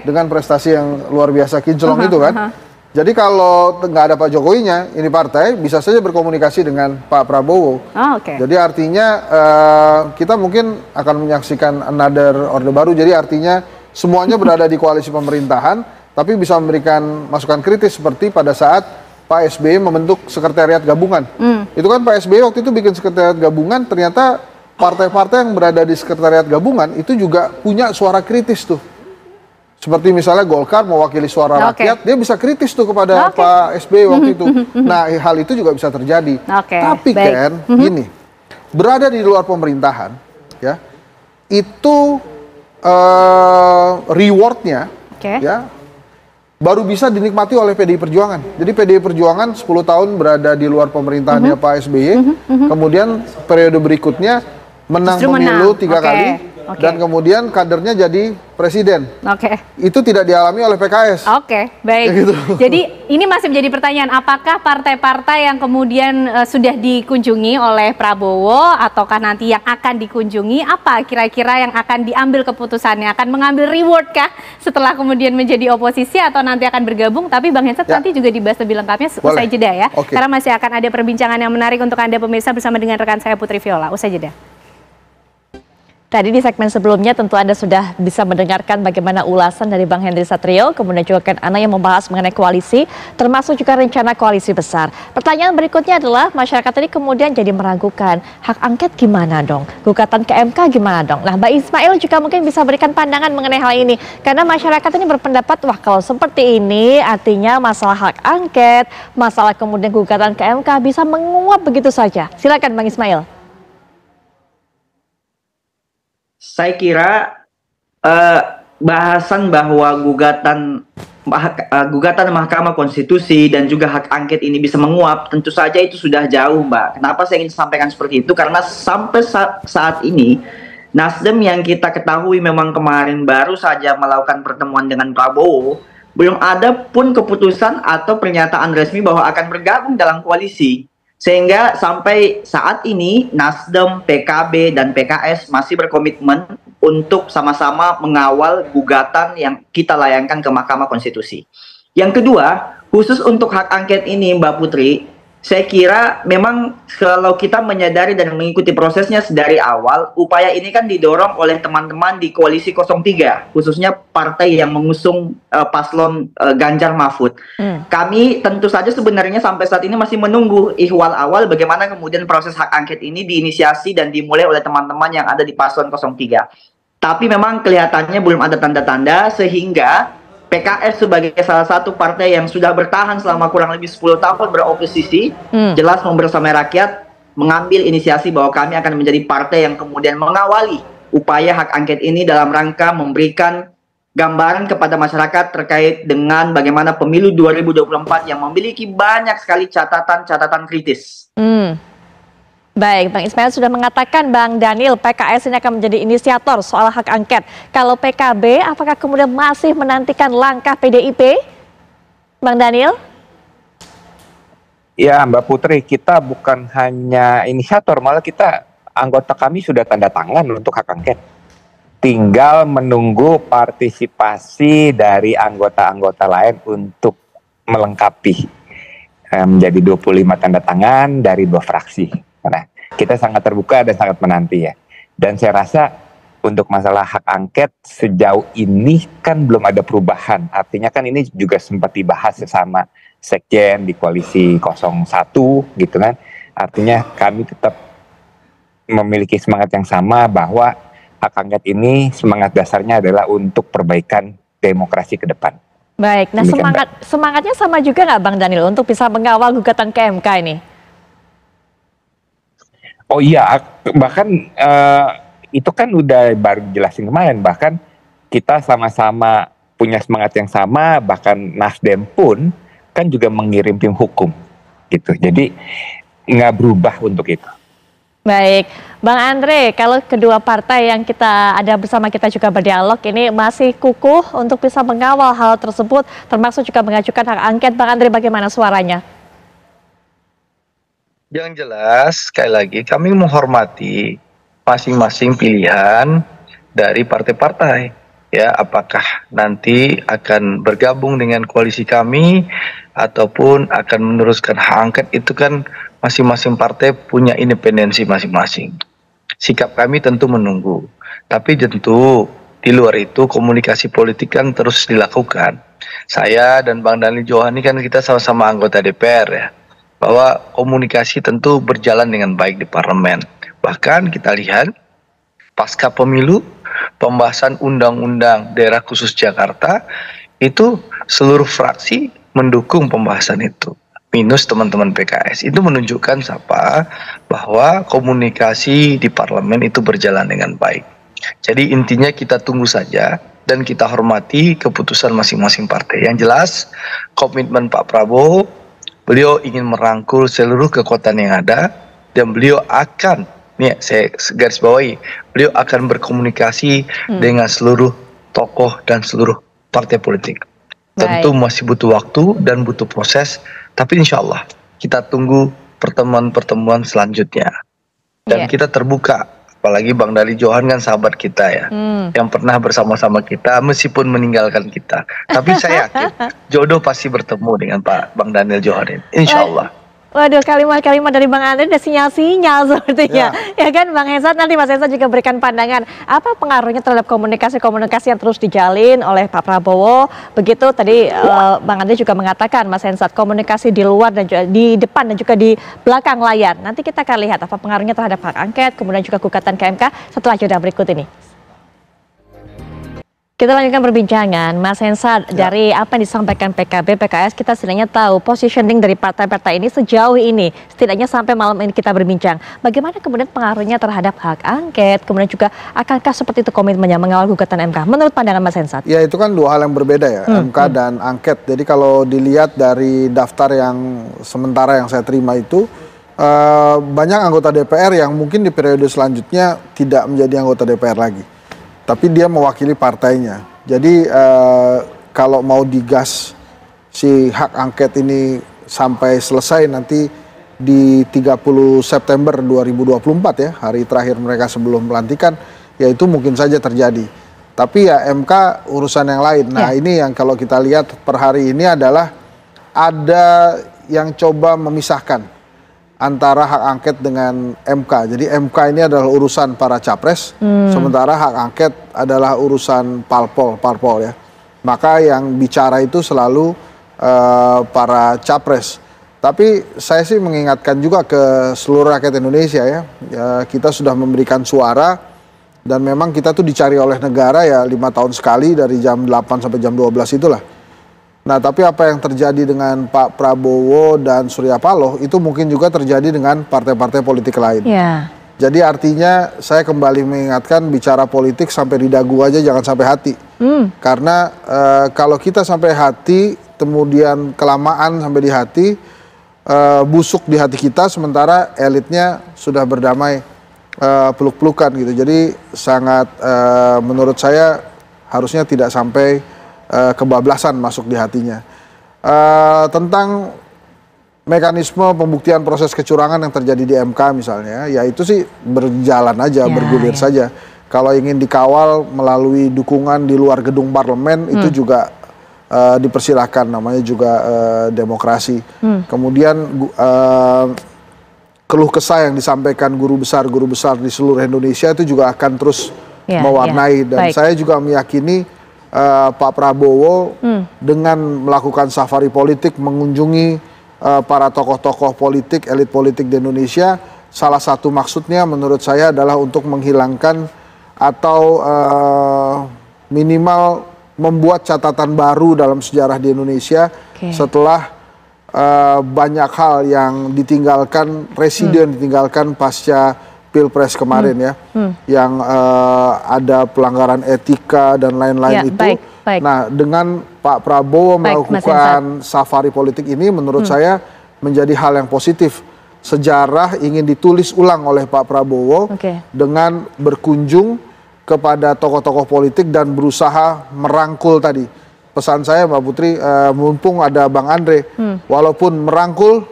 dengan prestasi yang luar biasa kinclong itu kan. Jadi kalau nggak ada Pak Jokowinya, ini partai bisa saja berkomunikasi dengan Pak Prabowo. Jadi artinya kita mungkin akan menyaksikan another orde baru. Jadi artinya semuanya berada di koalisi pemerintahan, tapi bisa memberikan masukan kritis seperti pada saat Pak SBY membentuk sekretariat gabungan. Itu kan Pak SBY waktu itu bikin sekretariat gabungan, ternyata partai-partai yang berada di sekretariat gabungan itu juga punya suara kritis tuh. Seperti misalnya Golkar mewakili suara rakyat, dia bisa kritis tuh kepada Pak SBY waktu itu. Nah, hal itu juga bisa terjadi. Tapi kan, gini, berada di luar pemerintahan, ya, itu rewardnya, ya, baru bisa dinikmati oleh PDI Perjuangan. Jadi PDI Perjuangan 10 tahun berada di luar pemerintahannya Pak SBY, kemudian periode berikutnya menang pemilu 3 kali. Dan kemudian kadernya jadi presiden. Itu tidak dialami oleh PKS. Baik. Gitu. Jadi ini masih menjadi pertanyaan, apakah partai-partai yang kemudian sudah dikunjungi oleh Prabowo ataukah nanti yang akan dikunjungi, apa kira-kira yang akan diambil keputusannya? Akan mengambil reward kah setelah kemudian menjadi oposisi atau nanti akan bergabung? Tapi Bang Hensat nanti juga dibahas lebih lengkapnya usai jeda ya. Karena masih akan ada perbincangan yang menarik untuk Anda pemirsa bersama dengan rekan saya Putri Viola. Usai jeda. Tadi di segmen sebelumnya tentu Anda sudah bisa mendengarkan bagaimana ulasan dari Bang Henry Satrio, kemudian juga Ken Ana yang membahas mengenai koalisi, termasuk juga rencana koalisi besar. Pertanyaan berikutnya adalah, masyarakat ini kemudian jadi meragukan, hak angket gimana dong? Gugatan ke MK gimana dong? Nah, Mbak Ismail juga mungkin bisa berikan pandangan mengenai hal ini. Karena masyarakat ini berpendapat, wah kalau seperti ini artinya masalah hak angket, masalah kemudian gugatan ke MK bisa menguap begitu saja. Silakan Bang Ismail. Saya kira bahasan bahwa gugatan Mahkamah Konstitusi dan juga hak angket ini bisa menguap, tentu saja itu sudah jauh, Mbak. Kenapa saya ingin sampaikan seperti itu? Karena sampai saat ini Nasdem yang kita ketahui memang kemarin baru saja melakukan pertemuan dengan Prabowo, belum ada pun keputusan atau pernyataan resmi bahwa akan bergabung dalam koalisi. Sehingga sampai saat ini Nasdem, PKB, dan PKS masih berkomitmen untuk sama-sama mengawal gugatan yang kita layangkan ke Mahkamah Konstitusi. Yang kedua, khusus untuk hak angket ini Mbak Putri, saya kira memang kalau kita menyadari dan mengikuti prosesnya dari awal, upaya ini kan didorong oleh teman-teman di Koalisi 03, khususnya partai yang mengusung paslon Ganjar Mahfud. Kami tentu saja sebenarnya sampai saat ini masih menunggu ihwal awal bagaimana kemudian proses hak angket ini diinisiasi dan dimulai oleh teman-teman yang ada di paslon 03. Tapi memang kelihatannya belum ada tanda-tanda sehingga PKS sebagai salah satu partai yang sudah bertahan selama kurang lebih 10 tahun beroposisi, jelas membersamai rakyat, mengambil inisiasi bahwa kami akan menjadi partai yang kemudian mengawali upaya hak angket ini dalam rangka memberikan gambaran kepada masyarakat terkait dengan bagaimana pemilu 2024 yang memiliki banyak sekali catatan-catatan kritis. Baik, Bang Ismail sudah mengatakan Bang Daniel PKS ini akan menjadi inisiator soal hak angket. Kalau PKB apakah kemudian masih menantikan langkah PDIP? Bang Daniel? Ya Mbak Putri, kita bukan hanya inisiator, malah anggota kami sudah tanda tangan untuk hak angket. Tinggal menunggu partisipasi dari anggota-anggota lain untuk melengkapi menjadi 25 tanda tangan dari 2 fraksi. Nah, kita sangat terbuka dan sangat menanti ya. Dan saya rasa untuk masalah hak angket sejauh ini kan belum ada perubahan. Artinya kan ini juga sempat dibahas sama sekjen di koalisi 01 gitu kan. Artinya kami tetap memiliki semangat yang sama bahwa hak angket ini semangat dasarnya adalah untuk perbaikan demokrasi ke depan. Baik, nah semangatnya sama juga nggak Bang Daniel untuk bisa mengawal gugatan ke MK ini? Oh iya, bahkan itu kan udah baru jelasin kemarin, bahkan kita sama-sama punya semangat yang sama, bahkan Nasdem pun kan juga mengirim tim hukum gitu, jadi nggak berubah untuk itu. Baik, Bang Andre, kalau kedua partai yang kita ada bersama kita juga berdialog ini masih kukuh untuk bisa mengawal hal tersebut, termasuk juga mengajukan hak angket. Bang Andre, bagaimana suaranya? Yang jelas, sekali lagi kami menghormati masing-masing pilihan dari partai-partai. Ya, apakah nanti akan bergabung dengan koalisi kami ataupun akan meneruskan hak angket, itu kan masing-masing partai punya independensi masing-masing. Sikap kami tentu menunggu, tapi tentu di luar itu komunikasi politik kan terus dilakukan. Saya dan Bang Daniel Johani kan kita sama-sama anggota DPR ya, bahwa komunikasi tentu berjalan dengan baik di parlemen. Bahkan kita lihat pasca pemilu, pembahasan undang-undang daerah khusus Jakarta, itu seluruh fraksi mendukung pembahasan itu, minus teman-teman PKS. Itu menunjukkan bahwa komunikasi di parlemen itu berjalan dengan baik. Jadi intinya kita tunggu saja dan kita hormati keputusan masing-masing partai. Yang jelas komitmen Pak Prabowo, beliau ingin merangkul seluruh kekuatan yang ada, dan beliau akan, nih saya garis bawahi, beliau akan berkomunikasi dengan seluruh tokoh dan seluruh partai politik. Tentu masih butuh waktu dan butuh proses, tapi insya Allah kita tunggu pertemuan-pertemuan selanjutnya. Dan kita terbuka, apalagi Bang Daniel Johan kan sahabat kita ya, yang pernah bersama-sama kita meskipun meninggalkan kita. Tapi saya yakin jodoh pasti bertemu dengan Bang Daniel Johan, insya Allah. Waduh, kalimat-kalimat dari Bang Andre ada sinyal-sinyal sepertinya. Ya kan Bang Hensat, nanti Mas Hensat juga berikan pandangan. Apa pengaruhnya terhadap komunikasi-komunikasi yang terus dijalin oleh Pak Prabowo? Begitu tadi Bang Andre juga mengatakan, Mas Hensat, komunikasi di luar dan juga di depan dan juga di belakang layar. Nanti kita akan lihat apa pengaruhnya terhadap hak angket, kemudian juga gugatan ke MK setelah jeda berikut ini. Kita lanjutkan perbincangan, Mas Hensat, dari apa yang disampaikan PKB, PKS, kita setidaknya tahu positioning dari partai-partai ini sejauh ini, setidaknya sampai malam ini kita berbincang. Bagaimana kemudian pengaruhnya terhadap hak angket, kemudian juga akankah seperti itu komitmennya mengawal gugatan MK, menurut pandangan Mas Hensat? Ya, itu kan dua hal yang berbeda ya, MK dan angket. Jadi kalau dilihat dari daftar yang sementara yang saya terima itu, banyak anggota DPR yang mungkin di periode selanjutnya tidak menjadi anggota DPR lagi, tapi dia mewakili partainya. Jadi kalau mau digas si hak angket ini sampai selesai nanti di 30 September 2024 ya, hari terakhir mereka sebelum pelantikan, ya itu mungkin saja terjadi. Tapi ya MK urusan yang lain. Nah ini yang kalau kita lihat per hari ini adalah ada yang coba memisahkan antara hak angket dengan MK. Jadi MK ini adalah urusan para capres, sementara hak angket adalah urusan parpol ya. Maka yang bicara itu selalu para capres. Tapi saya sih mengingatkan juga ke seluruh rakyat Indonesia ya, kita sudah memberikan suara dan memang kita tuh dicari oleh negara ya 5 tahun sekali dari jam 8 sampai jam 12 itulah. Nah, tapi apa yang terjadi dengan Pak Prabowo dan Surya Paloh itu mungkin juga terjadi dengan partai-partai politik lain. Jadi artinya saya kembali mengingatkan, bicara politik sampai di dagu aja, jangan sampai hati. Karena kalau kita sampai hati, kemudian kelamaan sampai di hati, busuk di hati kita, sementara elitnya sudah berdamai peluk-pelukan gitu. Jadi sangat menurut saya harusnya tidak sampai kebablasan masuk di hatinya. Tentang mekanisme pembuktian proses kecurangan yang terjadi di MK misalnya, ya itu sih berjalan aja, bergulir saja. Kalau ingin dikawal melalui dukungan di luar gedung parlemen, itu juga dipersilahkan, namanya juga demokrasi. Kemudian keluh kesah yang disampaikan guru besar di seluruh Indonesia itu juga akan terus mewarnai. Dan saya juga meyakini Pak Prabowo dengan melakukan safari politik, mengunjungi para tokoh-tokoh politik, elit politik di Indonesia, salah satu maksudnya menurut saya adalah untuk menghilangkan atau minimal membuat catatan baru dalam sejarah di Indonesia setelah banyak hal yang ditinggalkan, residu yang ditinggalkan pasca Pilpres kemarin ya, yang ada pelanggaran etika dan lain-lain itu. Nah, dengan Pak Prabowo melakukan safari politik ini menurut saya menjadi hal yang positif. Sejarah ingin ditulis ulang oleh Pak Prabowo dengan berkunjung kepada tokoh-tokoh politik dan berusaha merangkul tadi. Pesan saya Mbak Putri, mumpung ada Bang Andre, walaupun merangkul,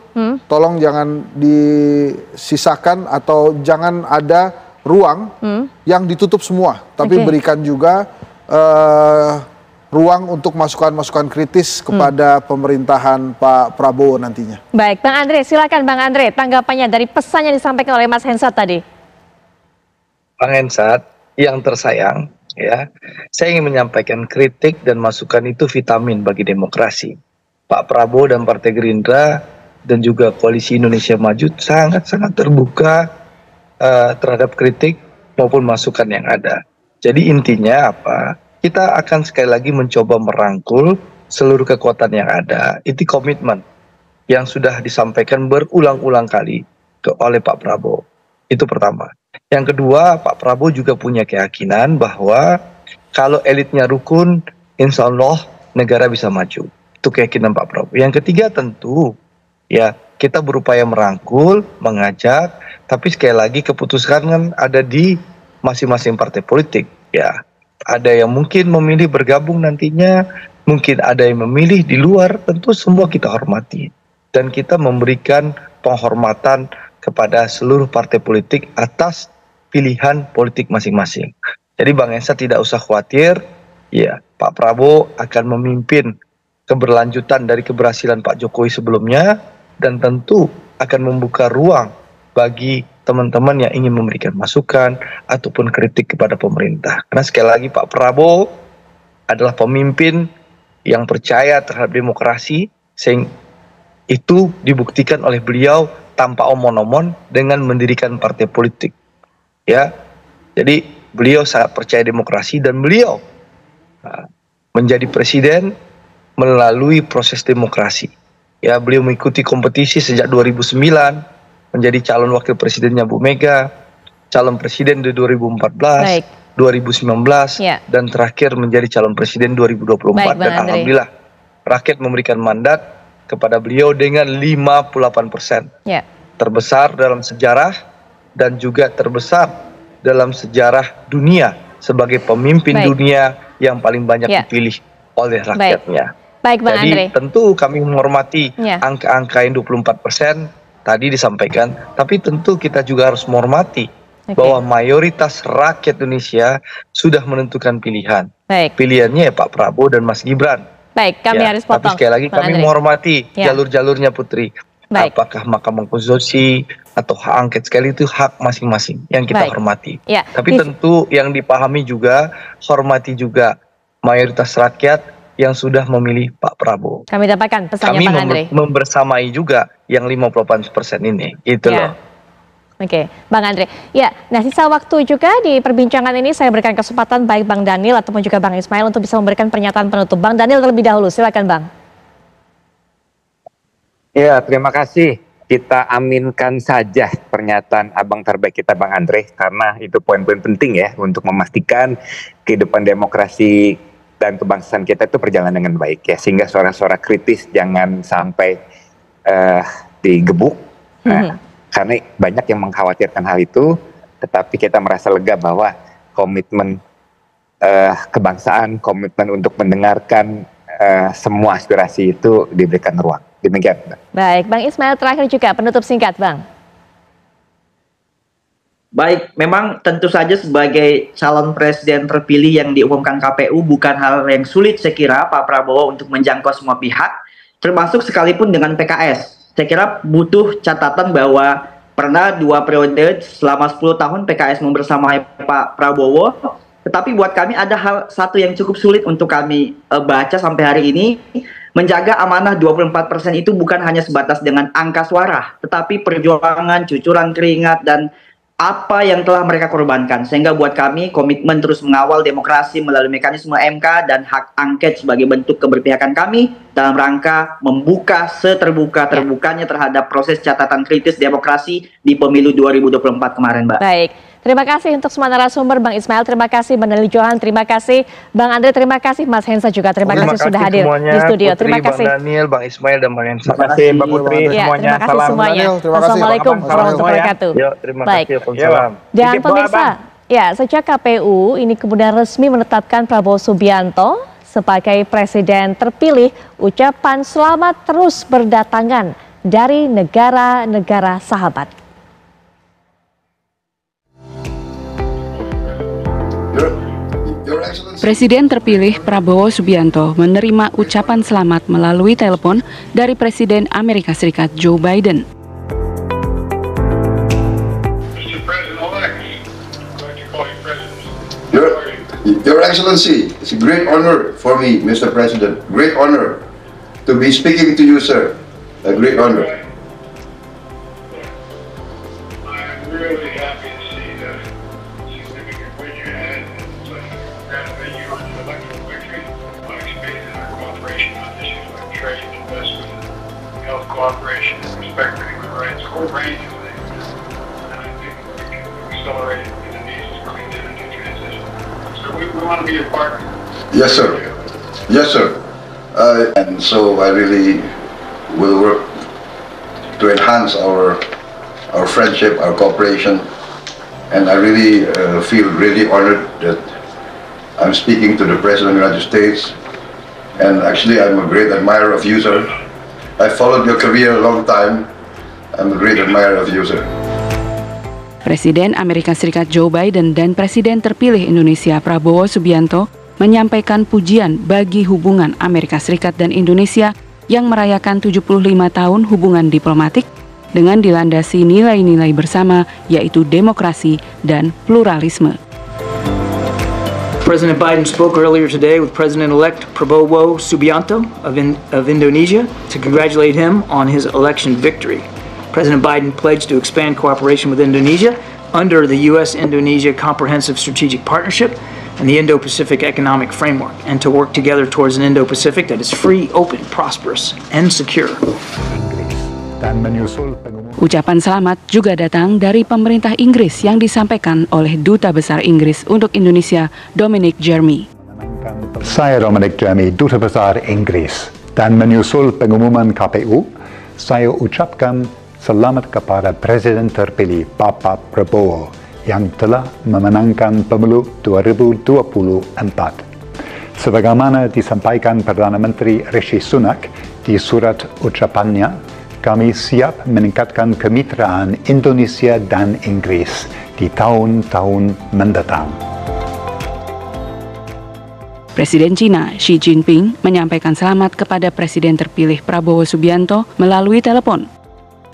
tolong jangan disisakan atau jangan ada ruang yang ditutup semua, tapi berikan juga ruang untuk masukan-masukan kritis kepada pemerintahan Pak Prabowo nantinya. Baik, Bang Andre, silakan Bang Andre, tanggapannya dari pesan yang disampaikan oleh Mas Hensat tadi. Bang Hensat, yang tersayang, ya, saya ingin menyampaikan kritik dan masukan itu vitamin bagi demokrasi. Pak Prabowo dan Partai Gerindra dan juga Koalisi Indonesia Maju sangat-sangat terbuka terhadap kritik maupun masukan yang ada. Jadi intinya apa? Kita akan sekali lagi mencoba merangkul seluruh kekuatan yang ada. Itu komitmen yang sudah disampaikan berulang-ulang kali oleh Pak Prabowo. Itu pertama. Yang kedua, Pak Prabowo juga punya keyakinan bahwa kalau elitnya rukun, insya Allah negara bisa maju. Itu keyakinan Pak Prabowo. Yang ketiga tentu, ya kita berupaya merangkul, mengajak, tapi sekali lagi keputusan kan ada di masing-masing partai politik. Ya, ada yang mungkin memilih bergabung nantinya, mungkin ada yang memilih di luar, tentu semua kita hormati. Dan kita memberikan penghormatan kepada seluruh partai politik atas pilihan politik masing-masing. Jadi Bang Hensat tidak usah khawatir, ya Pak Prabowo akan memimpin keberlanjutan dari keberhasilan Pak Jokowi sebelumnya dan tentu akan membuka ruang bagi teman-teman yang ingin memberikan masukan ataupun kritik kepada pemerintah. Karena sekali lagi Pak Prabowo adalah pemimpin yang percaya terhadap demokrasi, sehingga itu dibuktikan oleh beliau tanpa omon-omon dengan mendirikan partai politik. Ya, jadi beliau sangat percaya demokrasi dan beliau menjadi presiden melalui proses demokrasi. Ya, beliau mengikuti kompetisi sejak 2009, menjadi calon wakil presidennya Bu Mega, calon presiden di 2014, 2019, dan terakhir menjadi calon presiden 2024. Dan alhamdulillah rakyat memberikan mandat kepada beliau dengan 58%. Terbesar dalam sejarah dan juga terbesar dalam sejarah dunia sebagai pemimpin dunia yang paling banyak dipilih oleh rakyatnya. Baik, Bang Andre. Jadi tentu kami menghormati angka-angka yang 24% tadi disampaikan, tapi tentu kita juga harus menghormati bahwa mayoritas rakyat Indonesia sudah menentukan pilihan. Pilihannya ya Pak Prabowo dan Mas Gibran. Baik, kami harus potong. Tapi sekali lagi kami menghormati jalur-jalurnya Putri. Apakah Mahkamah Konstitusi atau hak angket, sekali itu hak masing-masing yang kita hormati. Tapi tentu yang dipahami juga, hormati juga mayoritas rakyat yang sudah memilih Pak Prabowo. Kami dapatkan pesannya Bang Andre. Kami membersamai juga yang 58% ini. Itu loh. Oke, Bang Andre. Ya, nah sisa waktu juga di perbincangan ini saya berikan kesempatan baik Bang Daniel ataupun juga Bang Ismail untuk bisa memberikan pernyataan penutup. Bang Daniel terlebih dahulu, silakan Bang. Ya, terima kasih. Kita aminkan saja pernyataan abang terbaik kita Bang Andre, karena itu poin-poin penting ya untuk memastikan kehidupan demokrasi dan kebangsaan kita itu berjalan dengan baik ya, sehingga suara-suara kritis jangan sampai digebuk. Karena banyak yang mengkhawatirkan hal itu, tetapi kita merasa lega bahwa komitmen kebangsaan, komitmen untuk mendengarkan semua aspirasi itu diberikan ruang. Demikian. Baik, Bang Ismail terakhir juga penutup singkat, Bang. Baik, memang tentu saja sebagai calon presiden terpilih yang diumumkan KPU bukan hal yang sulit saya kira Pak Prabowo untuk menjangkau semua pihak, termasuk sekalipun dengan PKS. Saya kira butuh catatan bahwa pernah 2 periode selama 10 tahun PKS membersamai Pak Prabowo, tetapi buat kami ada hal satu yang cukup sulit untuk kami baca sampai hari ini. Menjaga amanah 24% itu bukan hanya sebatas dengan angka suara, tetapi perjuangan, cucuran keringat, dan apa yang telah mereka korbankan. Sehingga buat kami komitmen terus mengawal demokrasi melalui mekanisme MK dan hak angket sebagai bentuk keberpihakan kami dalam rangka membuka seterbuka-terbukanya terhadap proses catatan kritis demokrasi di pemilu 2024 kemarin, Mbak. Baik, terima kasih untuk semua narasumber, Bang Ismail, terima kasih, Bang Daniel Johan, terima kasih, Bang Andre, terima kasih, Mas Hensa juga, terima kasih sudah hadir semuanya, di studio. Putri, terima kasih. Bang Daniel, Bang Ismail, dan Bang Hensa. Terima kasih Mbak Putri Ya, semuanya. terima kasih Salam. semuanya. Assalamualaikum warahmatullahi wabarakatuh. Yuk, terima Baik. kasih. Waalaikumsalam. Dan pemirsa, ya sejak KPU ini kemudian resmi menetapkan Prabowo Subianto sebagai presiden terpilih, ucapan selamat terus berdatangan dari negara-negara sahabat. Presiden terpilih Prabowo Subianto menerima ucapan selamat melalui telepon dari Presiden Amerika Serikat Joe Biden. Your Excellency, it's a great honor for me, Mr. President. Great honor to be speaking to you, sir. A great honor. I'm really happy to see the significant win you had and congratulate you on the electoral victory. I expanded our cooperation on issues like trade, investment, health cooperation, and respect for human rights, a whole range of things. And I think we can accelerate Indonesia's clean energy transition. So we want to be a partner. Yes, sir. Yes, sir. And so I really will work to enhance our friendship, our cooperation, and I really feel really honored that I'm speaking to the President of the United States. And actually, I'm a great admirer of you, sir. I followed your career a long time. I'm a great admirer of you, sir. Presiden Amerika Serikat Joe Biden dan Presiden terpilih Indonesia Prabowo Subianto menyampaikan pujian bagi hubungan Amerika Serikat dan Indonesia yang merayakan 75 tahun hubungan diplomatik dengan dilandasi nilai-nilai bersama yaitu demokrasi dan pluralisme. President Biden spoke earlier today with President-elect Prabowo Subianto of Indonesia to congratulate him on his election victory. President Biden pledged to expand cooperation with Indonesia under the U.S.-Indonesia Comprehensive Strategic Partnership and the Indo-Pacific Economic Framework, and to work together towards an Indo-Pacific that is free, open, prosperous, and secure. Ucapan selamat juga datang dari pemerintah Inggris yang disampaikan oleh Duta Besar Inggris untuk Indonesia, Dominic Jeremy. Saya Dominic Jeremy, Duta Besar Inggris, dan menyusul pengumuman KPU, saya ucapkan selamat kepada Presiden terpilih Bapak Prabowo yang telah memenangkan pemilu 2024. Sebagaimana disampaikan Perdana Menteri Rishi Sunak di surat ucapannya, kami siap meningkatkan kemitraan Indonesia dan Inggris di tahun-tahun mendatang. Presiden Cina Xi Jinping menyampaikan selamat kepada Presiden terpilih Prabowo Subianto melalui telepon.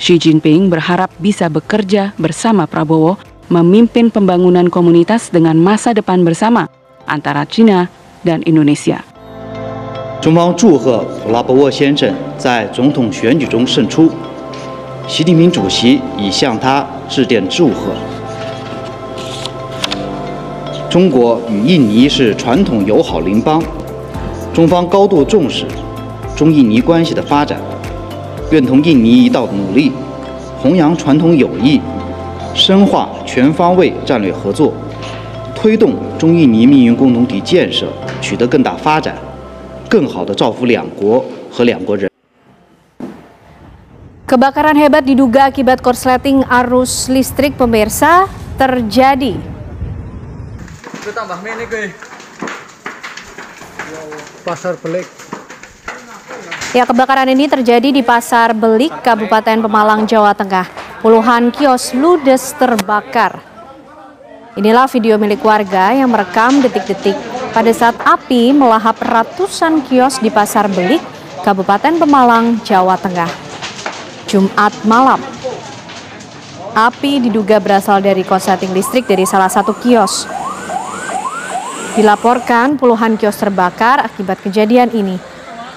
Xi Jinping berharap bisa bekerja bersama Prabowo memimpin pembangunan komunitas dengan masa depan bersama antara China dan Indonesia. 中方祝贺普拉博沃先生在总统选举中胜出，习近平主席已向他致电祝贺。中国与印尼是传统友好邻邦，中方高度重视中印尼关系的发展，愿同印尼一道努力，弘扬传统友谊，深化全方位战略合作，推动中印尼命运共同体建设取得更大发展，更好地造福两国和两国人。 Kebakaran hebat diduga akibat korsleting arus listrik pemirsa terjadi. Pasar Belik. Ya, kebakaran ini terjadi di Pasar Belik, Kabupaten Pemalang, Jawa Tengah. Puluhan kios ludes terbakar. Inilah video milik warga yang merekam detik-detik pada saat api melahap ratusan kios di Pasar Belik, Kabupaten Pemalang, Jawa Tengah. Jumat malam. Api diduga berasal dari korsleting listrik dari salah satu kios. Dilaporkan puluhan kios terbakar akibat kejadian ini.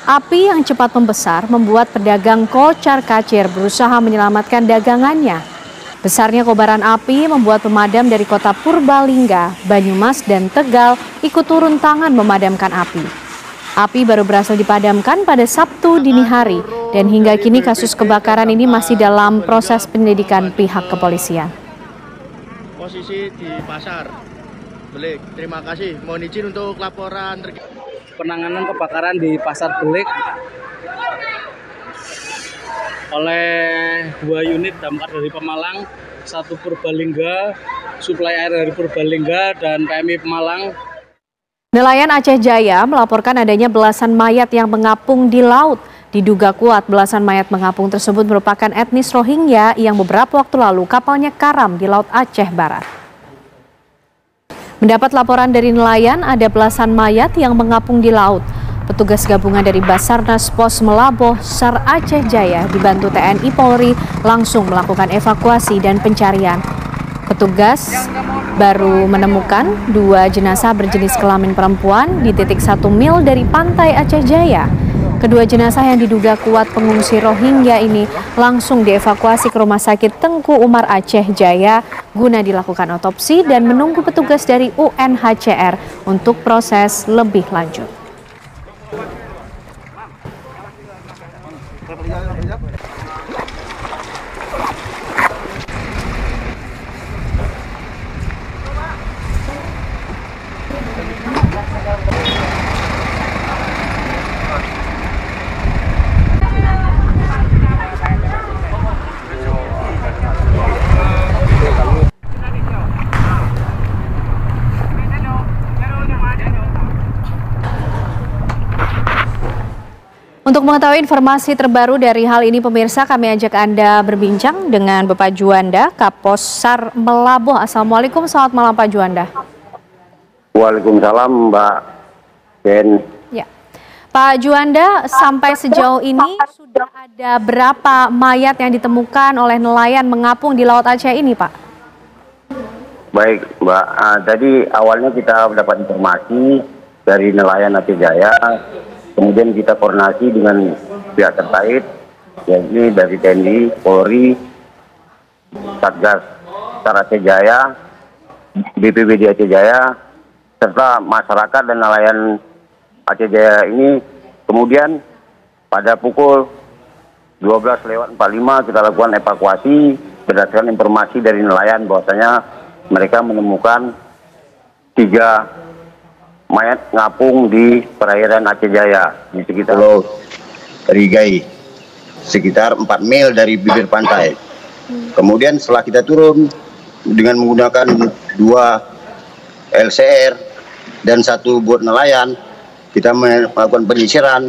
Api yang cepat membesar membuat pedagang kocar-kacir berusaha menyelamatkan dagangannya. Besarnya kobaran api membuat pemadam dari kota Purbalingga, Banyumas, dan Tegal ikut turun tangan memadamkan api. Api baru berhasil dipadamkan pada Sabtu dini hari, dan hingga kini kasus kebakaran ini masih dalam proses penyelidikan pihak kepolisian. Posisi di pasar Belik, terima kasih. Mohon izin untuk laporan penanganan kebakaran di pasar Belik oleh 2 unit damkar dari Pemalang, 1 Purbalingga, suplai air dari Purbalingga, dan PMI Pemalang. Nelayan Aceh Jaya melaporkan adanya belasan mayat yang mengapung di laut. Diduga kuat belasan mayat mengapung tersebut merupakan etnis Rohingya yang beberapa waktu lalu kapalnya karam di Laut Aceh Barat. Mendapat laporan dari nelayan ada belasan mayat yang mengapung di laut. Petugas gabungan dari Basarnas Pos Melaboh SAR Aceh Jaya dibantu TNI Polri langsung melakukan evakuasi dan pencarian. Petugas baru menemukan 2 jenazah berjenis kelamin perempuan di titik 1 mil dari pantai Aceh Jaya. Kedua jenazah yang diduga kuat pengungsi Rohingya ini langsung dievakuasi ke Rumah Sakit Tengku Umar Aceh Jaya guna dilakukan otopsi dan menunggu petugas dari UNHCR untuk proses lebih lanjut. Untuk mengetahui informasi terbaru dari hal ini, pemirsa, kami ajak Anda berbincang dengan Bapak Juanda, Kapos SAR Melaboh. Assalamualaikum, selamat malam Pak Juanda. Waalaikumsalam Mbak Ben. Ya, Pak Juanda, sampai sejauh ini sudah ada berapa mayat yang ditemukan oleh nelayan mengapung di Laut Aceh ini, Pak? Baik Mbak, tadi awalnya kita mendapat informasi dari nelayan Aceh Jaya. Kemudian kita koordinasi dengan pihak terkait, yakni dari TNI, Polri, Satgas SAR Aceh Jaya, BPBD Aceh Jaya, serta masyarakat dan nelayan Aceh Jaya ini. Kemudian pada pukul 12:45 kita lakukan evakuasi berdasarkan informasi dari nelayan bahwasanya mereka menemukan 3 mayat ngapung di perairan Aceh Jaya di sekitar Pulau Rigai, sekitar 4 mil dari bibir pantai. Kemudian setelah kita turun dengan menggunakan 2 LCR dan 1 bot nelayan, kita melakukan penyisiran.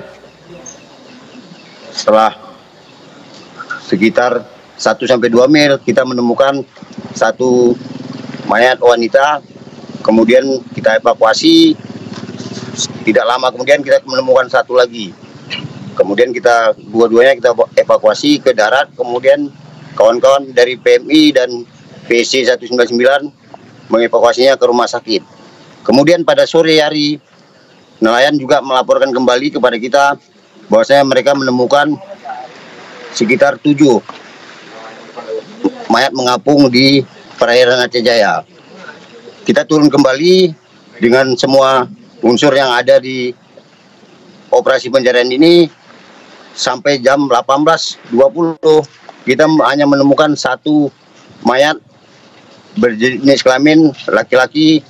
Setelah sekitar 1-2 mil kita menemukan 1 mayat wanita. Kemudian kita evakuasi, tidak lama kemudian kita menemukan 1 lagi. Kemudian kita dua-duanya kita evakuasi ke darat. Kemudian kawan-kawan dari PMI dan PC 199 mengevakuasinya ke rumah sakit. Kemudian pada sore hari nelayan juga melaporkan kembali kepada kita bahwasanya mereka menemukan sekitar 7 mayat mengapung di perairan Aceh Jaya. Kita turun kembali dengan semua unsur yang ada di operasi pencarian ini sampai jam 18.20 kita hanya menemukan 1 mayat berjenis kelamin laki-laki,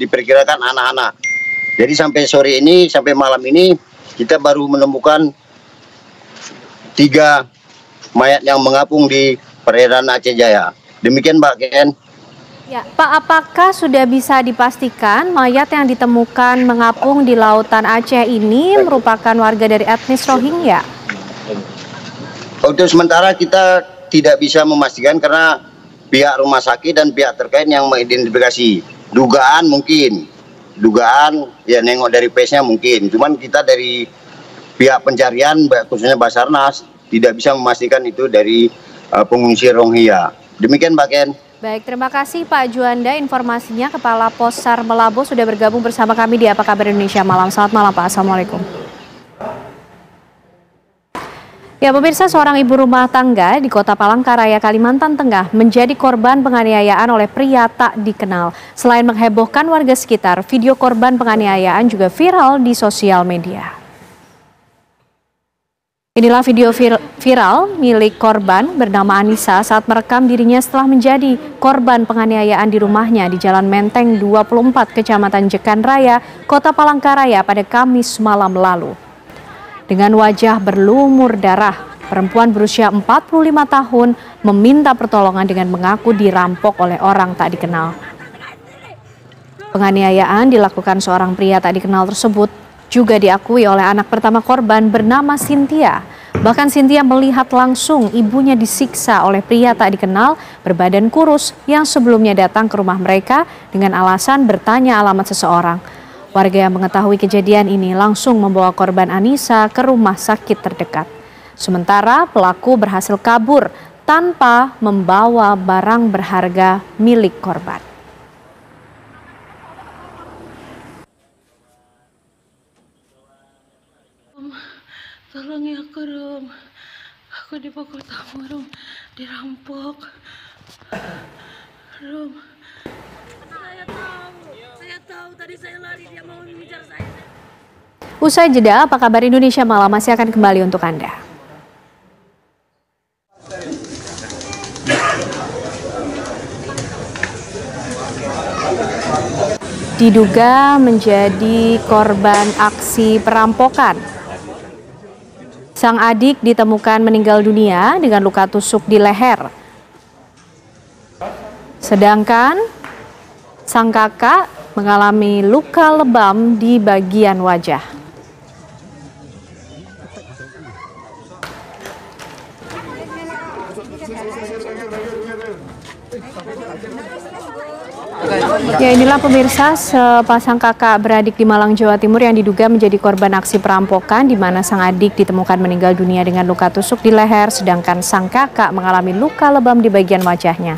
diperkirakan anak-anak. Jadi sampai sore ini, sampai malam ini kita baru menemukan 3 mayat yang mengapung di perairan Aceh Jaya. Demikian Mbak Ken. Ya, Pak, apakah sudah bisa dipastikan mayat yang ditemukan mengapung di lautan Aceh ini merupakan warga dari etnis Rohingya? Untuk sementara kita tidak bisa memastikan karena pihak rumah sakit dan pihak terkait yang mengidentifikasi. Dugaan mungkin, dugaan ya nengok dari face-nya mungkin. Cuman kita dari pihak pencarian khususnya Basarnas tidak bisa memastikan itu dari pengungsi Rohingya. Demikian Mbak Ken. Baik, terima kasih Pak Juanda informasinya. Kepala Pos SAR Melaboh sudah bergabung bersama kami di Apa Kabar Indonesia Malam. Selamat malam Pak, Assalamualaikum. Ya pemirsa, seorang ibu rumah tangga di Kota Palangkaraya, Kalimantan Tengah menjadi korban penganiayaan oleh pria tak dikenal. Selain menghebohkan warga sekitar, video korban penganiayaan juga viral di sosial media. Inilah video viral milik korban bernama Anissa saat merekam dirinya setelah menjadi korban penganiayaan di rumahnya di Jalan Menteng 24, Kecamatan Jekan Raya, Kota Palangkaraya pada Kamis malam lalu. Dengan wajah berlumur darah, perempuan berusia 45 tahun meminta pertolongan dengan mengaku dirampok oleh orang tak dikenal. Penganiayaan dilakukan seorang pria tak dikenal tersebut juga diakui oleh anak pertama korban bernama Cynthia. Bahkan Cynthia melihat langsung ibunya disiksa oleh pria tak dikenal berbadan kurus yang sebelumnya datang ke rumah mereka dengan alasan bertanya alamat seseorang. Warga yang mengetahui kejadian ini langsung membawa korban Anissa ke rumah sakit terdekat. Sementara pelaku berhasil kabur tanpa membawa barang berharga milik korban. Tolong ya aku, Rum. Aku dipukul tamu, Rum. Dirampok. Rum. Saya tahu tadi saya lari, dia mau mengejar saya. Usai jeda, apa kabar Indonesia Malam masih akan kembali untuk Anda. Diduga menjadi korban aksi perampokan. Sang adik ditemukan meninggal dunia dengan luka tusuk di leher. Sedangkan sang kakak mengalami luka lebam di bagian wajah. Ya, inilah pemirsa sepasang kakak beradik di Malang, Jawa Timur yang diduga menjadi korban aksi perampokan di mana sang adik ditemukan meninggal dunia dengan luka tusuk di leher sedangkan sang kakak mengalami luka lebam di bagian wajahnya.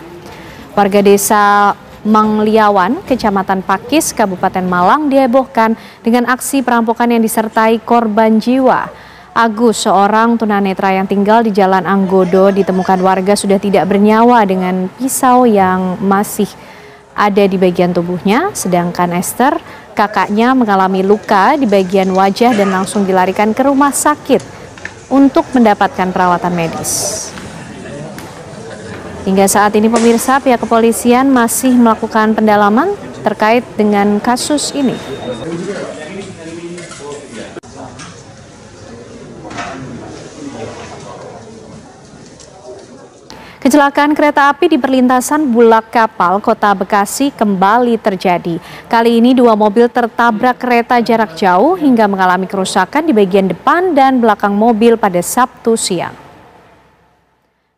Warga desa Mangliawan, Kecamatan Pakis, Kabupaten Malang dihebohkan dengan aksi perampokan yang disertai korban jiwa. Agus, seorang tunanetra yang tinggal di Jalan Anggodo, ditemukan warga sudah tidak bernyawa dengan pisau yang masih ada di bagian tubuhnya, sedangkan Esther, kakaknya mengalami luka di bagian wajah dan langsung dilarikan ke rumah sakit untuk mendapatkan perawatan medis. Hingga saat ini pemirsa, pihak kepolisian masih melakukan pendalaman terkait dengan kasus ini. Kecelakaan kereta api di perlintasan Bulak Kapal, Kota Bekasi kembali terjadi. Kali ini dua mobil tertabrak kereta jarak jauh hingga mengalami kerusakan di bagian depan dan belakang mobil pada Sabtu siang.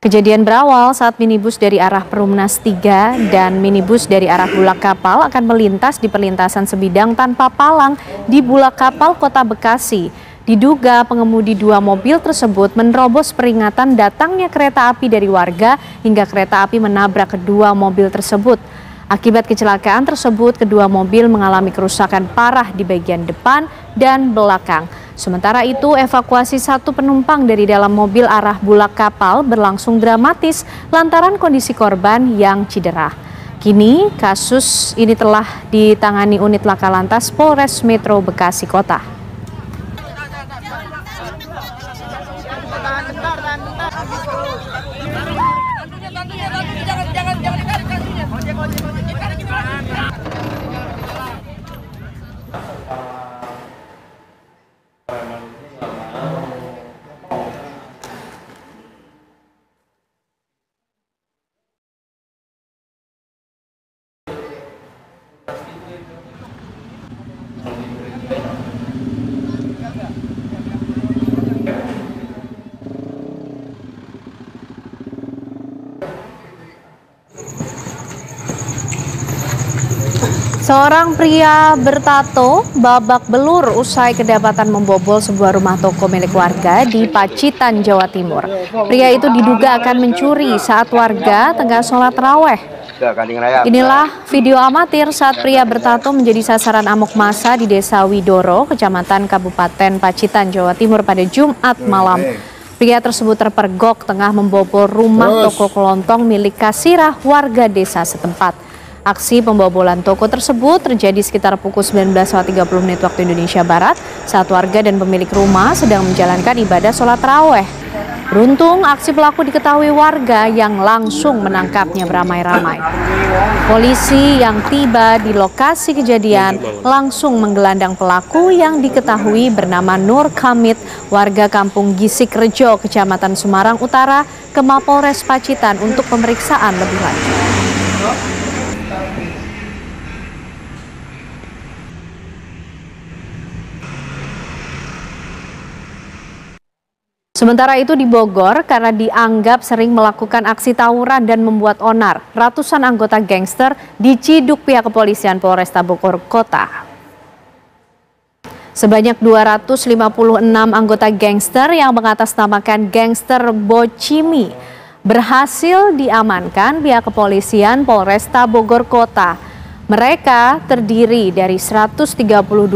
Kejadian berawal saat minibus dari arah Perumnas 3 dan minibus dari arah Bulak Kapal akan melintas di perlintasan sebidang tanpa palang di Bulak Kapal, Kota Bekasi. Diduga pengemudi dua mobil tersebut menerobos peringatan datangnya kereta api dari warga hingga kereta api menabrak kedua mobil tersebut. Akibat kecelakaan tersebut, kedua mobil mengalami kerusakan parah di bagian depan dan belakang. Sementara itu, evakuasi satu penumpang dari dalam mobil arah Bulak Kapal berlangsung dramatis lantaran kondisi korban yang cedera. Kini, kasus ini telah ditangani unit Laka Lantas Polres Metro Bekasi Kota. Seorang pria bertato babak belur usai kedapatan membobol sebuah rumah toko milik warga di Pacitan, Jawa Timur. Pria itu diduga akan mencuri saat warga tengah sholat raweh. Inilah video amatir saat pria bertato menjadi sasaran amuk massa di Desa Widoro, Kecamatan Kabupaten Pacitan, Jawa Timur pada Jumat malam. Pria tersebut terpergok tengah membobol rumah toko kelontong milik Kasirah warga desa setempat. Aksi pembobolan toko tersebut terjadi sekitar pukul 19.30 waktu Indonesia Barat saat warga dan pemilik rumah sedang menjalankan ibadah sholat tarawih. Beruntung aksi pelaku diketahui warga yang langsung menangkapnya beramai-ramai. Polisi yang tiba di lokasi kejadian langsung menggelandang pelaku yang diketahui bernama Nur Kamit, warga Kampung Gisik Rejo, Kecamatan Semarang Utara, ke Mapolres Pacitan untuk pemeriksaan lebih lanjut. Sementara itu di Bogor, karena dianggap sering melakukan aksi tawuran dan membuat onar, ratusan anggota gangster diciduk pihak kepolisian Polresta Bogor Kota. Sebanyak 256 anggota gangster yang mengatasnamakan gangster Bocimi berhasil diamankan pihak kepolisian Polresta Bogor Kota. Mereka terdiri dari 132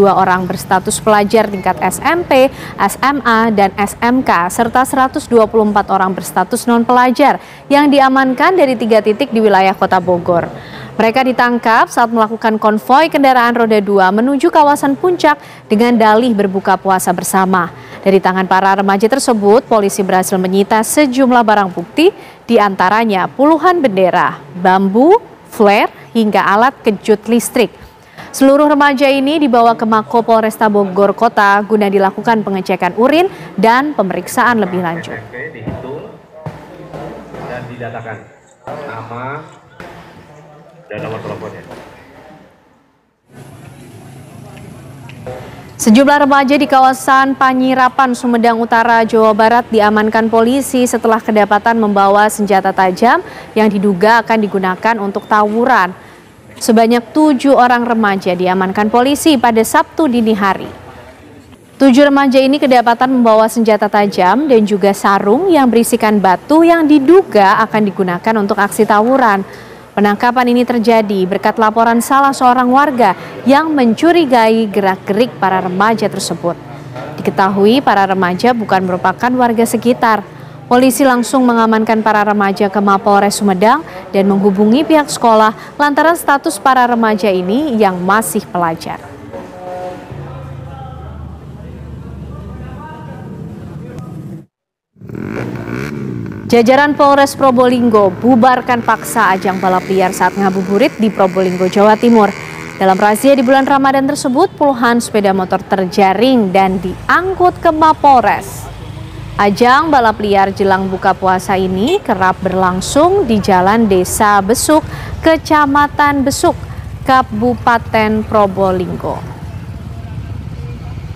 orang berstatus pelajar tingkat SMP, SMA, dan SMK, serta 124 orang berstatus non-pelajar yang diamankan dari 3 titik di wilayah Kota Bogor. Mereka ditangkap saat melakukan konvoi kendaraan roda 2 menuju kawasan Puncak dengan dalih berbuka puasa bersama. Dari tangan para remaja tersebut, polisi berhasil menyita sejumlah barang bukti, diantaranya puluhan bendera, bambu, flare, hingga alat kejut listrik. Seluruh remaja ini dibawa ke Mako Polresta Bogor Kota guna dilakukan pengecekan urin dan pemeriksaan lebih lanjut. Dihitung dan didatakan nama dan nomor teleponnya. Sejumlah remaja di kawasan Panyirapan, Sumedang Utara, Jawa Barat diamankan polisi setelah kedapatan membawa senjata tajam yang diduga akan digunakan untuk tawuran. Sebanyak 7 orang remaja diamankan polisi pada Sabtu dini hari. 7 remaja ini kedapatan membawa senjata tajam dan juga sarung yang berisikan batu yang diduga akan digunakan untuk aksi tawuran. Penangkapan ini terjadi berkat laporan salah seorang warga yang mencurigai gerak-gerik para remaja tersebut. Diketahui para remaja bukan merupakan warga sekitar. Polisi langsung mengamankan para remaja ke Mapolres Sumedang dan menghubungi pihak sekolah lantaran status para remaja ini yang masih pelajar. Jajaran Polres Probolinggo bubarkan paksa ajang balap liar saat ngabuburit di Probolinggo, Jawa Timur. Dalam razia di bulan Ramadan tersebut, puluhan sepeda motor terjaring dan diangkut ke Mapolres. Ajang balap liar jelang buka puasa ini kerap berlangsung di Jalan Desa Besuk, Kecamatan Besuk, Kabupaten Probolinggo.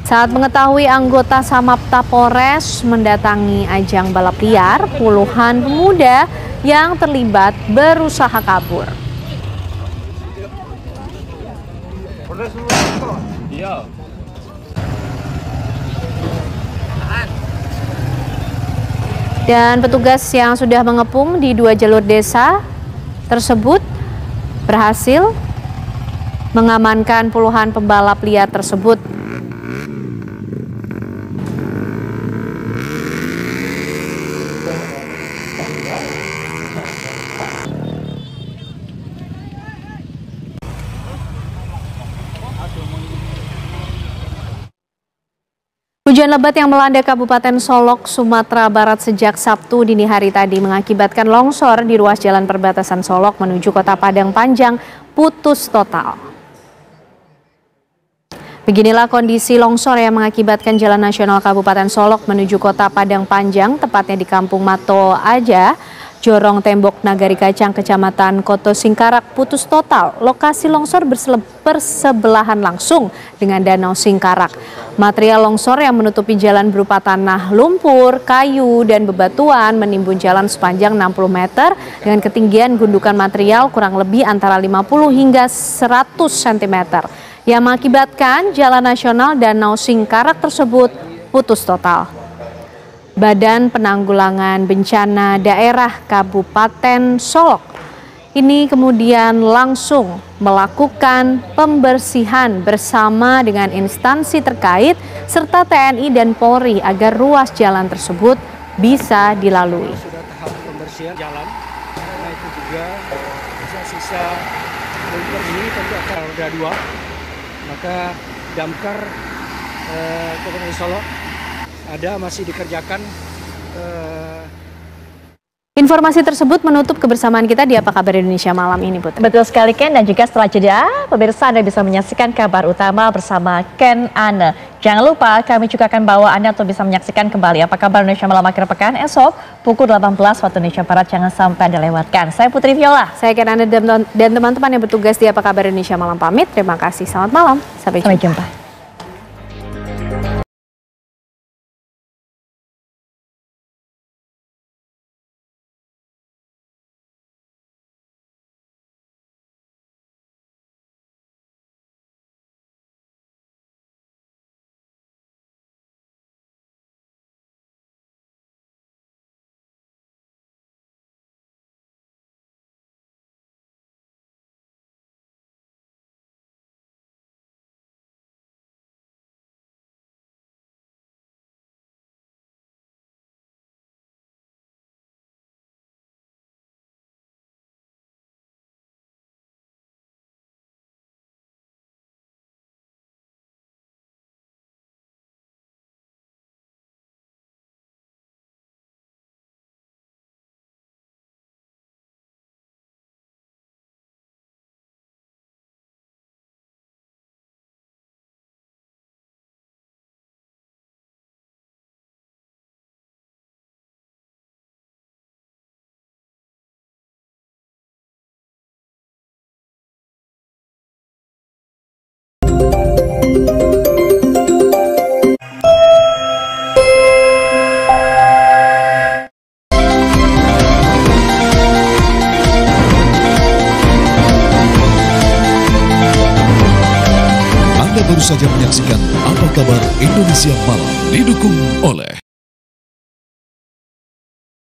Saat mengetahui anggota Samapta Polres mendatangi ajang balap liar, puluhan pemuda yang terlibat berusaha kabur. Dan petugas yang sudah mengepung di 2 jalur desa tersebut berhasil mengamankan puluhan pembalap liar tersebut. Hujan lebat yang melanda Kabupaten Solok, Sumatera Barat sejak Sabtu dini hari tadi mengakibatkan longsor di ruas jalan perbatasan Solok menuju Kota Padang Panjang putus total. Beginilah kondisi longsor yang mengakibatkan Jalan Nasional Kabupaten Solok menuju Kota Padang Panjang, tepatnya di Kampung Mato Aja, Jorong Tembok Nagari Kacang, Kecamatan Koto Singkarak putus total. Lokasi longsor bersebelahan langsung dengan Danau Singkarak. Material longsor yang menutupi jalan berupa tanah, lumpur, kayu, dan bebatuan menimbun jalan sepanjang 60 meter dengan ketinggian gundukan material kurang lebih antara 50 hingga 100 cm yang mengakibatkan Jalan Nasional Danau Singkarak tersebut putus total. Badan Penanggulangan Bencana Daerah Kabupaten Solok ini kemudian langsung melakukan pembersihan bersama dengan instansi terkait serta TNI dan Polri agar ruas jalan tersebut bisa dilalui. Sudah tahap pembersihan jalan, karena itu juga sisa-sisa bunker ini tentu akan roda 2, maka damkar Kabupaten Solok masih dikerjakan. Informasi tersebut menutup kebersamaan kita di Apa Kabar Indonesia malam ini, Putri. Betul sekali, Ken. Dan juga setelah jeda, pemirsa Anda bisa menyaksikan kabar utama bersama Ken Ane. Jangan lupa, kami juga akan bawa Anda untuk bisa menyaksikan kembali Apa Kabar Indonesia malam akhir pekan esok pukul 18 waktu Indonesia Barat. Jangan sampai Anda lewatkan. Saya Putri Viola. Saya Ken Ane dan teman-teman yang bertugas di Apa Kabar Indonesia malam pamit. Terima kasih. Selamat malam. Sampai jumpa. Baru saja menyaksikan Apa Kabar Indonesia Malam, didukung oleh